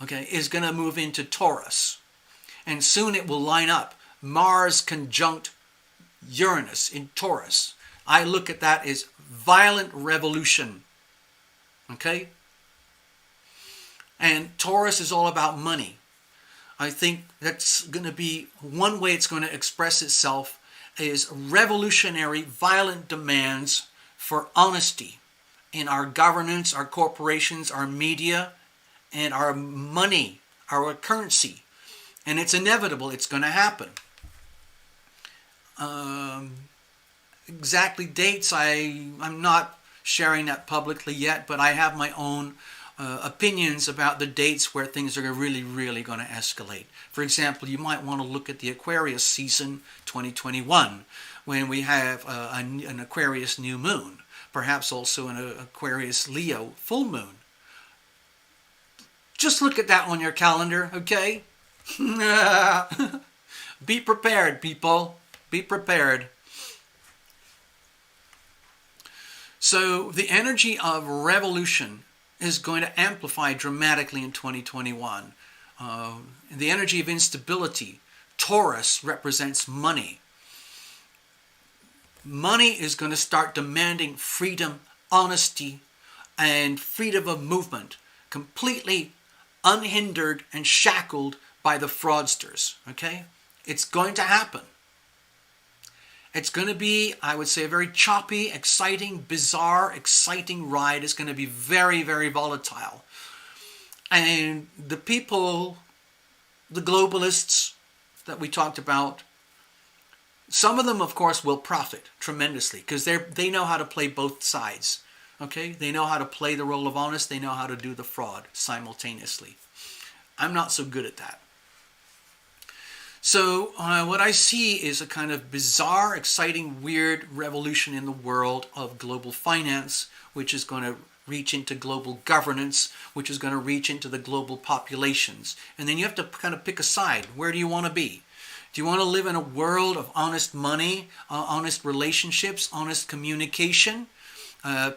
okay, is going to move into Taurus. And soon it will line up. Mars conjunct Uranus in Taurus. I look at that as violent revolution. Okay? And Taurus is all about money. I think that's going to be one way it's going to express itself is revolutionary, violent demands for honesty in our governance, our corporations, our media, and our money, our currency. And it's inevitable. It's going to happen. Exactly dates, I'm not sharing that publicly yet, but I have my own opinions about the dates where things are really going to escalate. For example, you might want to look at the Aquarius season 2021 when we have an Aquarius new moon, perhaps also an Aquarius Leo full moon. Just look at that on your calendar, okay? Be prepared, people. Be prepared. So the energy of revolution is going to amplify dramatically in 2021. The energy of instability. Taurus represents money. Money is going to start demanding freedom, honesty, and freedom of movement, completely unhindered and shackled by the fraudsters. Okay? It's going to happen. It's going to be, I would say, a very choppy, exciting, bizarre, exciting ride. It's going to be very volatile. And the people, the globalists that we talked about, some of them, of course, will profit tremendously because they know how to play both sides. Okay? They know how to play the role of honest. They know how to do the fraud simultaneously. I'm not so good at that. So what I see is a kind of bizarre, exciting, weird revolution in the world of global finance, which is going to reach into global governance, which is going to reach into the global populations. And then you have to kind of pick a side. Where do you want to be? Do you want to live in a world of honest money, honest relationships, honest communication,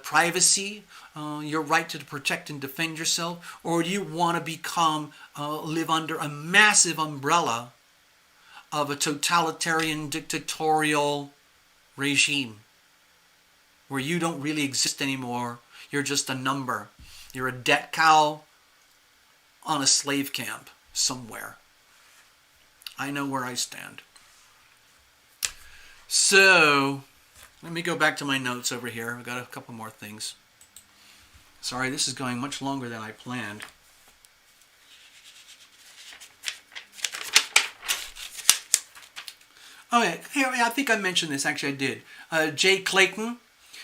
privacy, your right to protect and defend yourself? Or do you want to live under a massive umbrella of a totalitarian, dictatorial regime where you don't really exist anymore? You're just a number. You're a debt cow on a slave camp somewhere. I know where I stand. So, let me go back to my notes over here. I've got a couple more things. Sorry, this is going much longer than I planned. Oh yeah, I think I mentioned this. Actually, I did. Jay Clayton.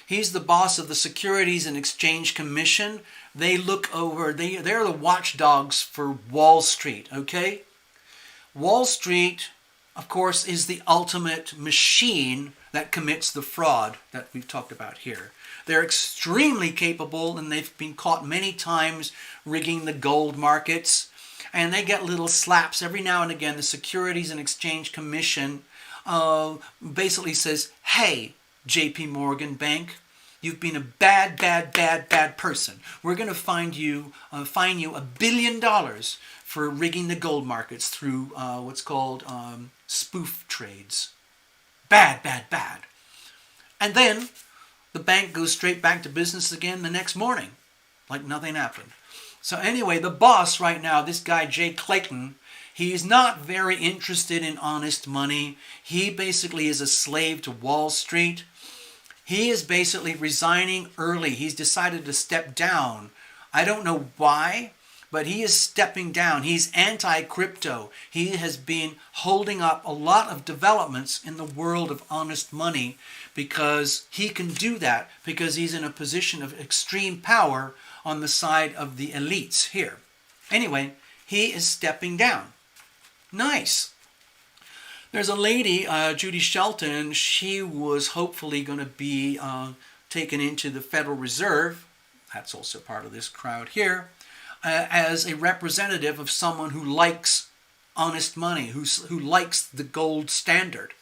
He's the boss of the Securities and Exchange Commission. They look over, they're the watchdogs for Wall Street, okay? Wall Street, of course, is the ultimate machine that commits the fraud that we've talked about here. They're extremely capable, and they've been caught many times rigging the gold markets, and they get little slaps every now and again. The Securities and Exchange Commission basically says, hey, JP Morgan Bank, you've been a bad person. We're going to fine you $1 billion for rigging the gold markets through what's called spoof trades. Bad. And then the bank goes straight back to business again the next morning, like nothing happened. So anyway, the boss right now, this guy Jay Clayton, he's not very interested in honest money. He basically is a slave to Wall Street. He is basically resigning early. He's decided to step down. I don't know why, but he is stepping down. He's anti-crypto. He has been holding up a lot of developments in the world of honest money because he can do that because he's in a position of extreme power on the side of the elites here. Anyway, he is stepping down. Nice. There's a lady, Judy Shelton. She was hopefully going to be taken into the Federal Reserve. That's also part of this crowd here. As a representative of someone who likes honest money, who likes the gold standard.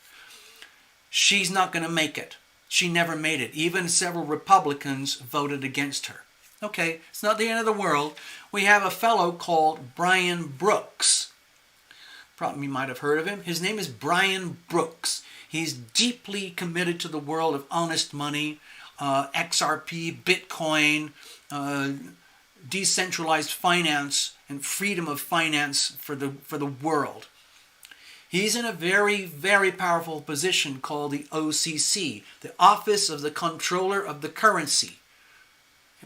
She's not going to make it. She never made it. Even several Republicans voted against her. Okay, it's not the end of the world. We have a fellow called Brian Brooks. Probably you might have heard of him. His name is Brian Brooks. He's deeply committed to the world of honest money, XRP, Bitcoin, decentralized finance, and freedom of finance for the world. He's in a very, very powerful position called the OCC, the Office of the Comptroller of the Currency.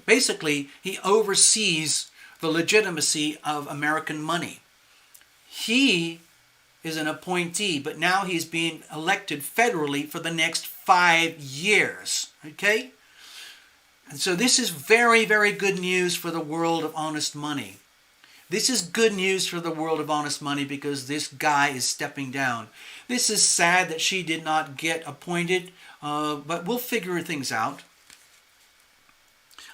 Basically, he oversees the legitimacy of American money. He is an appointee, but now he's being elected federally for the next 5 years. Okay? And so this is very, very good news for the world of honest money. This is good news for the world of honest money because this guy is stepping down. This is sad that she did not get appointed, but we'll figure things out.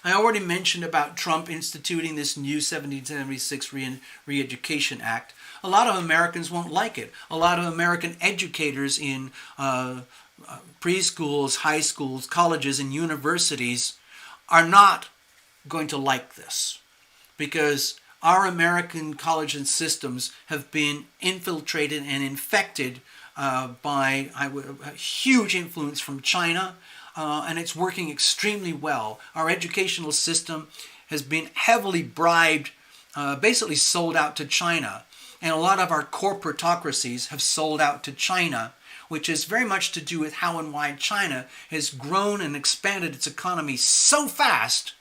I already mentioned about Trump instituting this new 1776 Re-Education Act. A lot of Americans won't like it. A lot of American educators in preschools, high schools, colleges, and universities are not going to like this because our American college and systems have been infiltrated and infected by a huge influence from China, and it's working extremely well. Our educational system has been heavily bribed, basically sold out to China, and a lot of our corporatocracies have sold out to China, which is very much to do with how and why China has grown and expanded its economy so fast.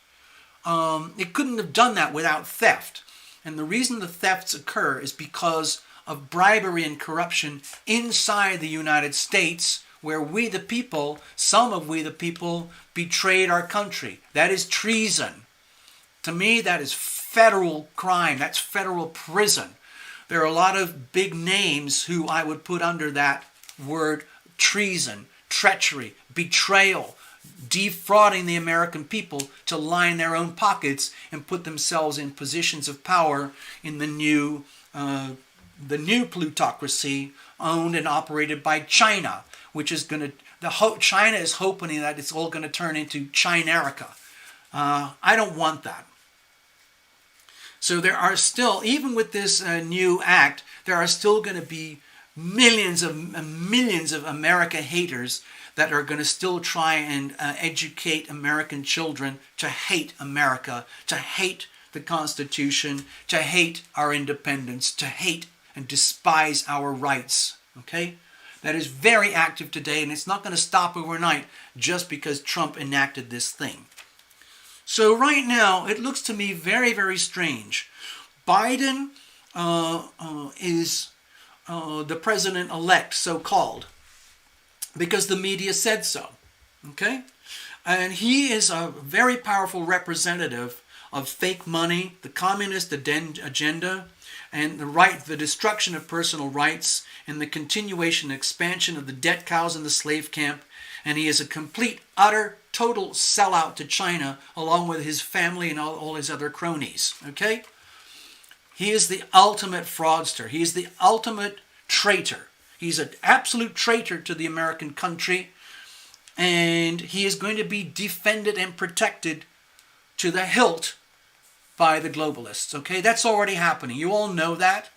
It couldn't have done that without theft. And the reason the thefts occur is because of bribery and corruption inside the United States, where we the people, some of we the people, betrayed our country. That is treason. To me, that is federal crime. That's federal prison. There are a lot of big names who I would put under that word treason, treachery, betrayal, defrauding the American people to line their own pockets and put themselves in positions of power in the new plutocracy owned and operated by China, which is going to, China is hoping that it's all going to turn into Chinerica. I don't want that. So there are still, even with this new act, there are still going to be millions of America haters that are going to still try and educate American children to hate America, to hate the Constitution, to hate our independence, to hate and despise our rights. Okay? That is very active today, and it's not going to stop overnight just because Trump enacted this thing. So right now, it looks to me very, very strange. Biden is the president-elect, so-called, because the media said so. Okay? And he is a very powerful representative of fake money, the communist agenda, and the destruction of personal rights, and the continuation and expansion of the debt cows in the slave camp. And he is a complete, utter, total sellout to China, along with his family and all his other cronies. Okay? He is the ultimate fraudster. He is the ultimate traitor. He's an absolute traitor to the American country. And he is going to be defended and protected to the hilt by the globalists. Okay? That's already happening. You all know that.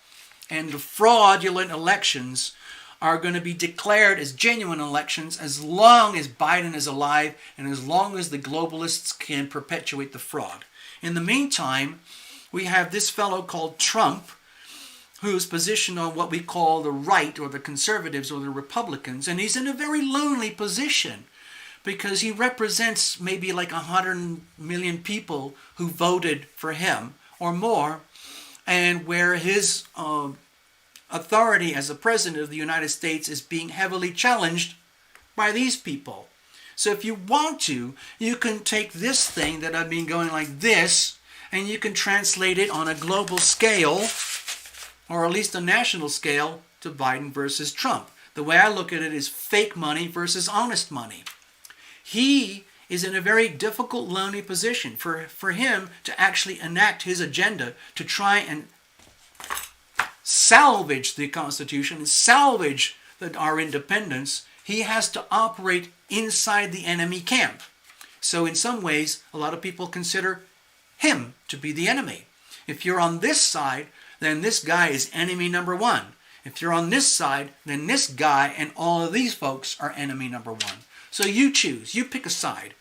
And the fraudulent elections are going to be declared as genuine elections as long as Biden is alive and as long as the globalists can perpetuate the fraud. In the meantime, we have this fellow called Trump, who's positioned on what we call the right, or the conservatives, or the Republicans, and he's in a very lonely position because he represents maybe like 100 million people who voted for him or more, and where his authority as the President of the United States is being heavily challenged by these people. So if you want to, you can take this thing that I've been going like this, and you can translate it on a global scale, or at least a national scale, to Biden versus Trump. The way I look at it is fake money versus honest money. He is in a very difficult, lonely position for him to actually enact his agenda to try and salvage the Constitution and salvage our independence. He has to operate inside the enemy camp. So in some ways, a lot of people consider him to be the enemy. If you're on this side, then this guy is enemy number one. If you're on this side, then this guy and all of these folks are enemy number one. So you choose. You pick a side.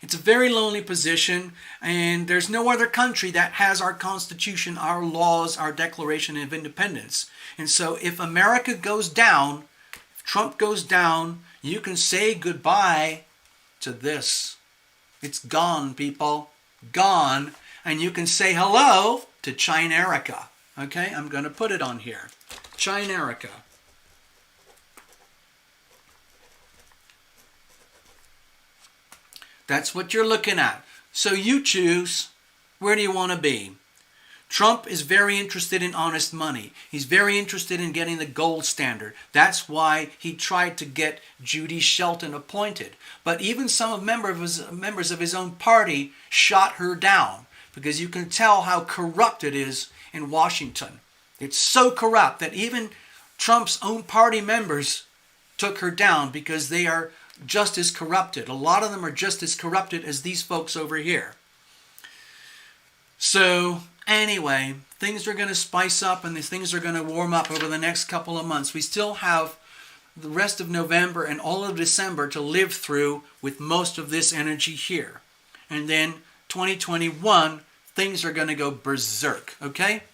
It's a very lonely position, and there's no other country that has our Constitution, our laws, our Declaration of Independence. And so if America goes down, if Trump goes down, you can say goodbye to this. It's gone, people. Gone. And you can say hello to China-Erica. Okay, I'm going to put it on here. China-Erica. That's what you're looking at. So you choose, where do you want to be? Trump is very interested in honest money. He's very interested in getting the gold standard. That's why he tried to get Judy Shelton appointed. But even some members of his own party shot her down, because you can tell how corrupt it is in Washington. It's so corrupt that even Trump's own party members took her down because they are just as corrupted. A lot of them are just as corrupted as these folks over here. So anyway, things are going to spice up, and these things are going to warm up over the next couple of months. We still have the rest of November and all of December to live through with most of this energy here. And then 2021, things are going to go berserk, okay?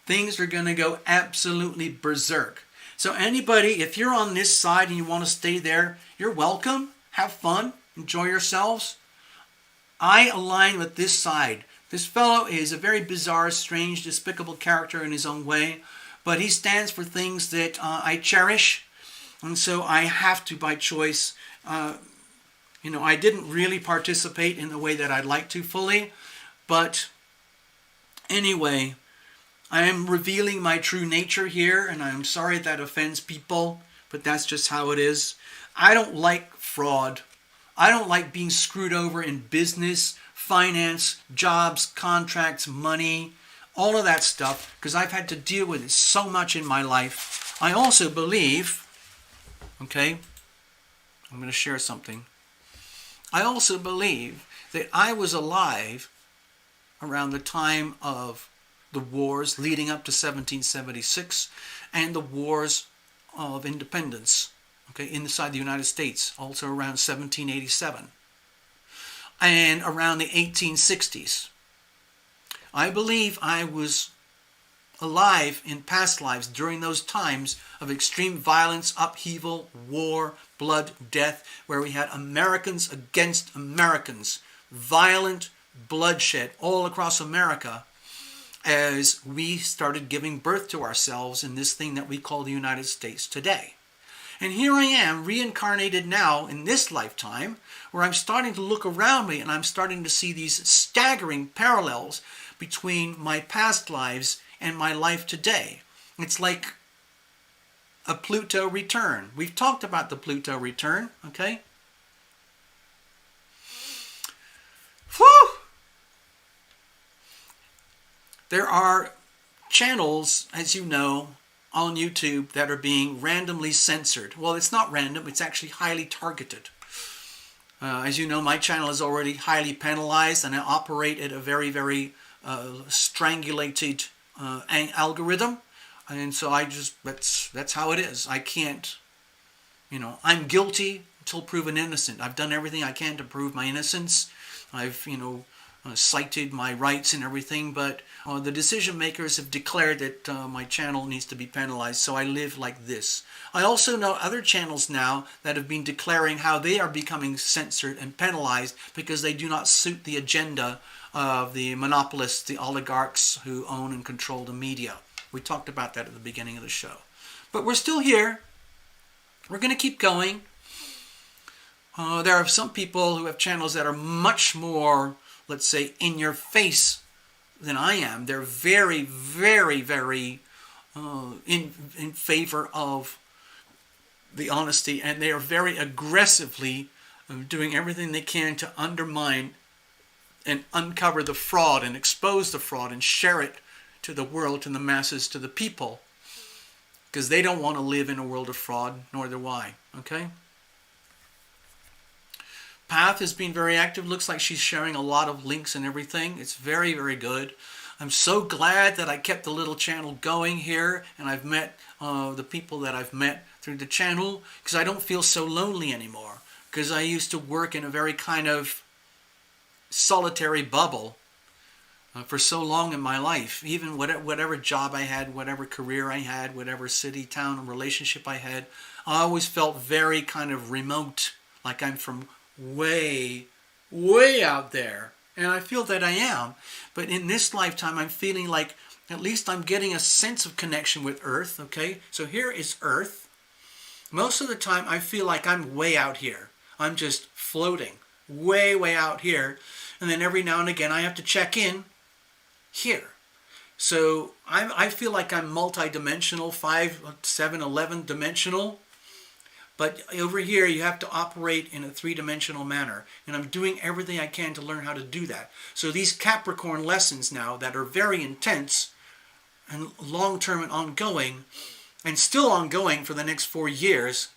Things are going to go absolutely berserk. So anybody, if you're on this side and you want to stay there, you're welcome. Have fun. Enjoy yourselves. I align with this side. This fellow is a very bizarre, strange, despicable character in his own way, but he stands for things that I cherish, and so I have to, by choice. I didn't really participate in the way that I'd like to fully, but anyway, I am revealing my true nature here, and I'm sorry that offends people, but that's just how it is. I don't like fraud. I don't like being screwed over in business, finance, jobs, contracts, money, all of that stuff, because I've had to deal with it so much in my life. I also believe, okay, I'm going to share something. I also believe that I was alive around the time of the wars leading up to 1776 and the wars of independence, okay, inside the United States, also around 1787 and around the 1860s. I believe I was alive in past lives during those times of extreme violence, upheaval, war, blood, death, where we had Americans against Americans, violent bloodshed all across America, as we started giving birth to ourselves in this thing that we call the United States today. And here I am, reincarnated now in this lifetime, where I'm starting to look around me and I'm starting to see these staggering parallels between my past lives and my life today. It's like a Pluto return. We've talked about the Pluto return, okay? Whew! There are channels, as you know, on YouTube that are being randomly censored. Well, it's not random, it's actually highly targeted. As you know, my channel is already highly penalized and I operate at a very, very strangulated algorithm. And so that's how it is. I can't, I'm guilty until proven innocent. I've done everything I can to prove my innocence. I've, cited my rights and everything, but the decision makers have declared that my channel needs to be penalized, so I live like this. I also know other channels now that have been declaring how they are becoming censored and penalized because they do not suit the agenda of the monopolists, the oligarchs who own and control the media. We talked about that at the beginning of the show. But we're still here. We're going to keep going. There are some people who have channels that are much more, let's say, in your face than I am. They're very, very, very in favor of the honesty, and they are very aggressively doing everything they can to undermine and uncover the fraud and expose the fraud and share it to the world, to the masses, to the people, because they don't want to live in a world of fraud, nor do I. Okay? Path has been very active. Looks like she's sharing a lot of links and everything. It's very, very good. I'm so glad that I kept the little channel going here, and I've met the people that I've met through the channel, because I don't feel so lonely anymore, because I used to work in a very kind of solitary bubble for so long in my life. Even whatever job I had, whatever career I had, whatever city, town, and relationship I had, I always felt very kind of remote, like I'm from way, way out there. And I feel that I am. But in this lifetime, I'm feeling like at least I'm getting a sense of connection with Earth, okay? So here is Earth. Most of the time, I feel like I'm way out here. I'm just floating way, way out here. And then every now and again, I have to check in here. So I feel like I'm multi-dimensional, 5, 7, 11 dimensional. But over here, you have to operate in a 3-dimensional manner. And I'm doing everything I can to learn how to do that. So these Capricorn lessons now that are very intense and long-term and ongoing, and still ongoing for the next 4 years,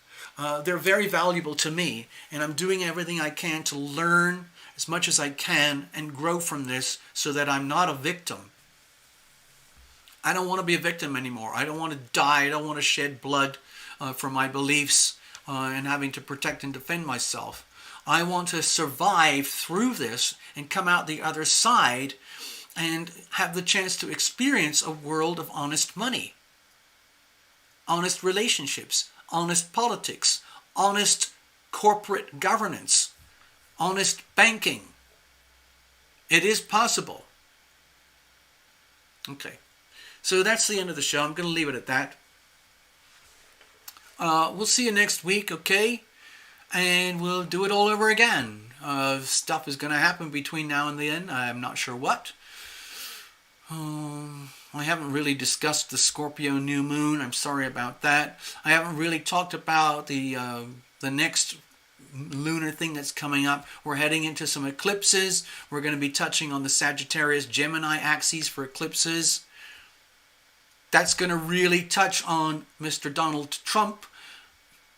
they're very valuable to me. And I'm doing everything I can to learn as much as I can and grow from this so that I'm not a victim. I don't want to be a victim anymore. I don't want to die. I don't want to shed blood for my beliefs and having to protect and defend myself. I want to survive through this and come out the other side and have the chance to experience a world of honest money, honest relationships, honest politics, honest corporate governance, honest banking. It is possible. Okay, so that's the end of the show. I'm going to leave it at that. We'll see you next week, okay? And we'll do it all over again. Stuff is going to happen between now and then. I'm not sure what. I haven't really discussed the Scorpio new moon. I'm sorry about that. I haven't really talked about the next lunar thing that's coming up. We're heading into some eclipses. We're going to be touching on the Sagittarius-Gemini axes for eclipses. That's going to really touch on Mr. Donald Trump,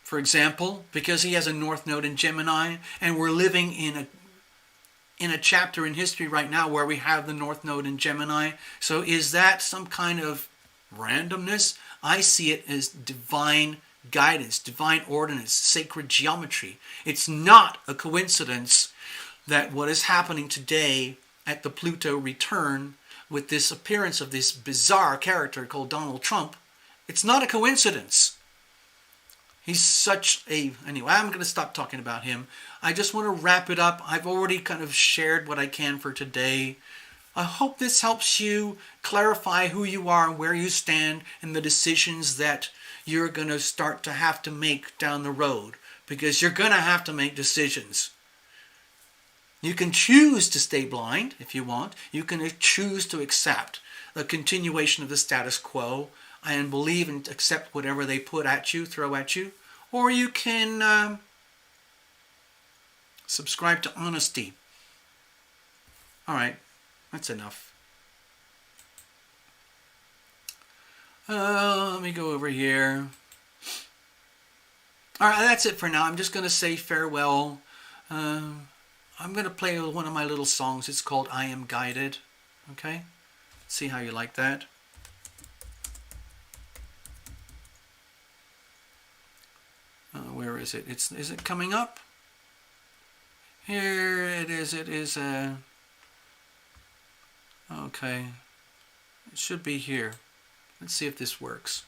for example, because he has a North Node in Gemini, and we're living in a chapter in history right now where we have the North Node in Gemini. So is that some kind of randomness? I see it as divine guidance, divine ordinance, sacred geometry. It's not a coincidence that what is happening today at the Pluto return with this appearance of this bizarre character called Donald Trump, it's not a coincidence. He's such a... Anyway, I'm going to stop talking about him. I just want to wrap it up. I've already kind of shared what I can for today. I hope this helps you clarify who you are and where you stand and the decisions that you're going to start to have to make down the road, because you're going to have to make decisions. You can choose to stay blind if you want. You can choose to accept the continuation of the status quo and believe and accept whatever they put at you, throw at you. Or you can subscribe to honesty. All right, that's enough. Let me go over here. All right, that's it for now. I'm just going to say farewell. I'm going to play one of my little songs. It's called I Am Guided. Okay? See how you like that. Where is it? Is it coming up? Here it is. It is okay. It should be here. Let's see if this works.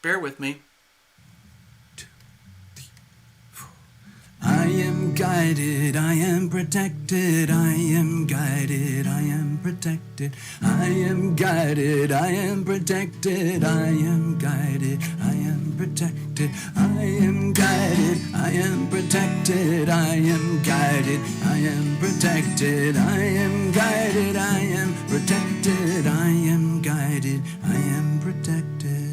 Bear with me. I am guided, I am protected, I am guided, I am protected, I am guided, I am protected, I am guided, I am protected, I am guided, I am protected, I am guided, I am protected, I am guided, I am protected, I am guided, I am protected.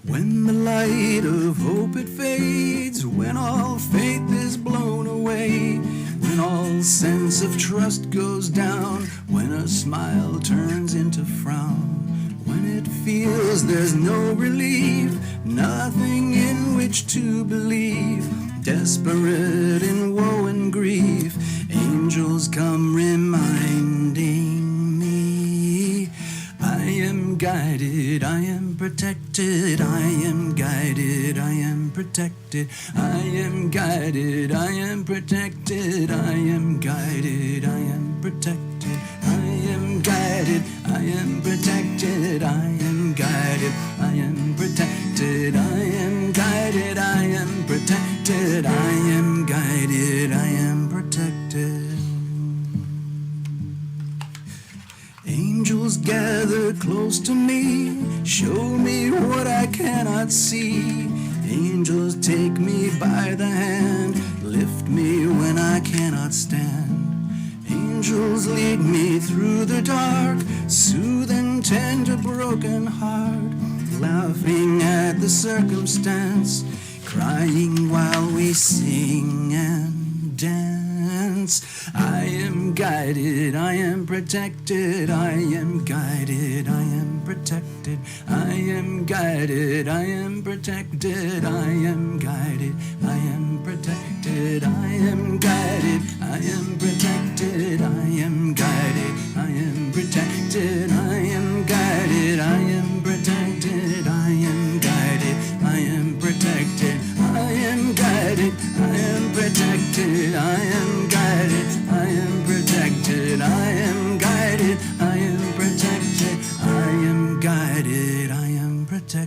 When the light of hope it fades, when all faith is blown away, when all sense of trust goes down, when a smile turns into frown, when it feels there's no relief, nothing in which to believe, desperate in woe and grief, angels come reminding me, I am guided, I am protected, I am guided, I am protected, I am guided, I am protected, I am guided, I am protected, I am guided, I am protected, I am guided, I am protected, I am guided, I am protected, I am guided, I am protected. Angels gather close to me, show me what I cannot see. Angels take me by the hand, lift me when I cannot stand. Angels lead me through the dark, soothe and tend a broken heart, laughing at the circumstance, crying while we sing and dance. I am guided, I am protected, I am guided, I am protected, I am guided, I am protected, I am guided, I am protected, I am guided, I am protected, I am guided, I am protected, I am guided, I am protected, I am guided, I am protected, I am guided, I am protected, I am guided, I am protected, I am guided, I am protected, I am guided, I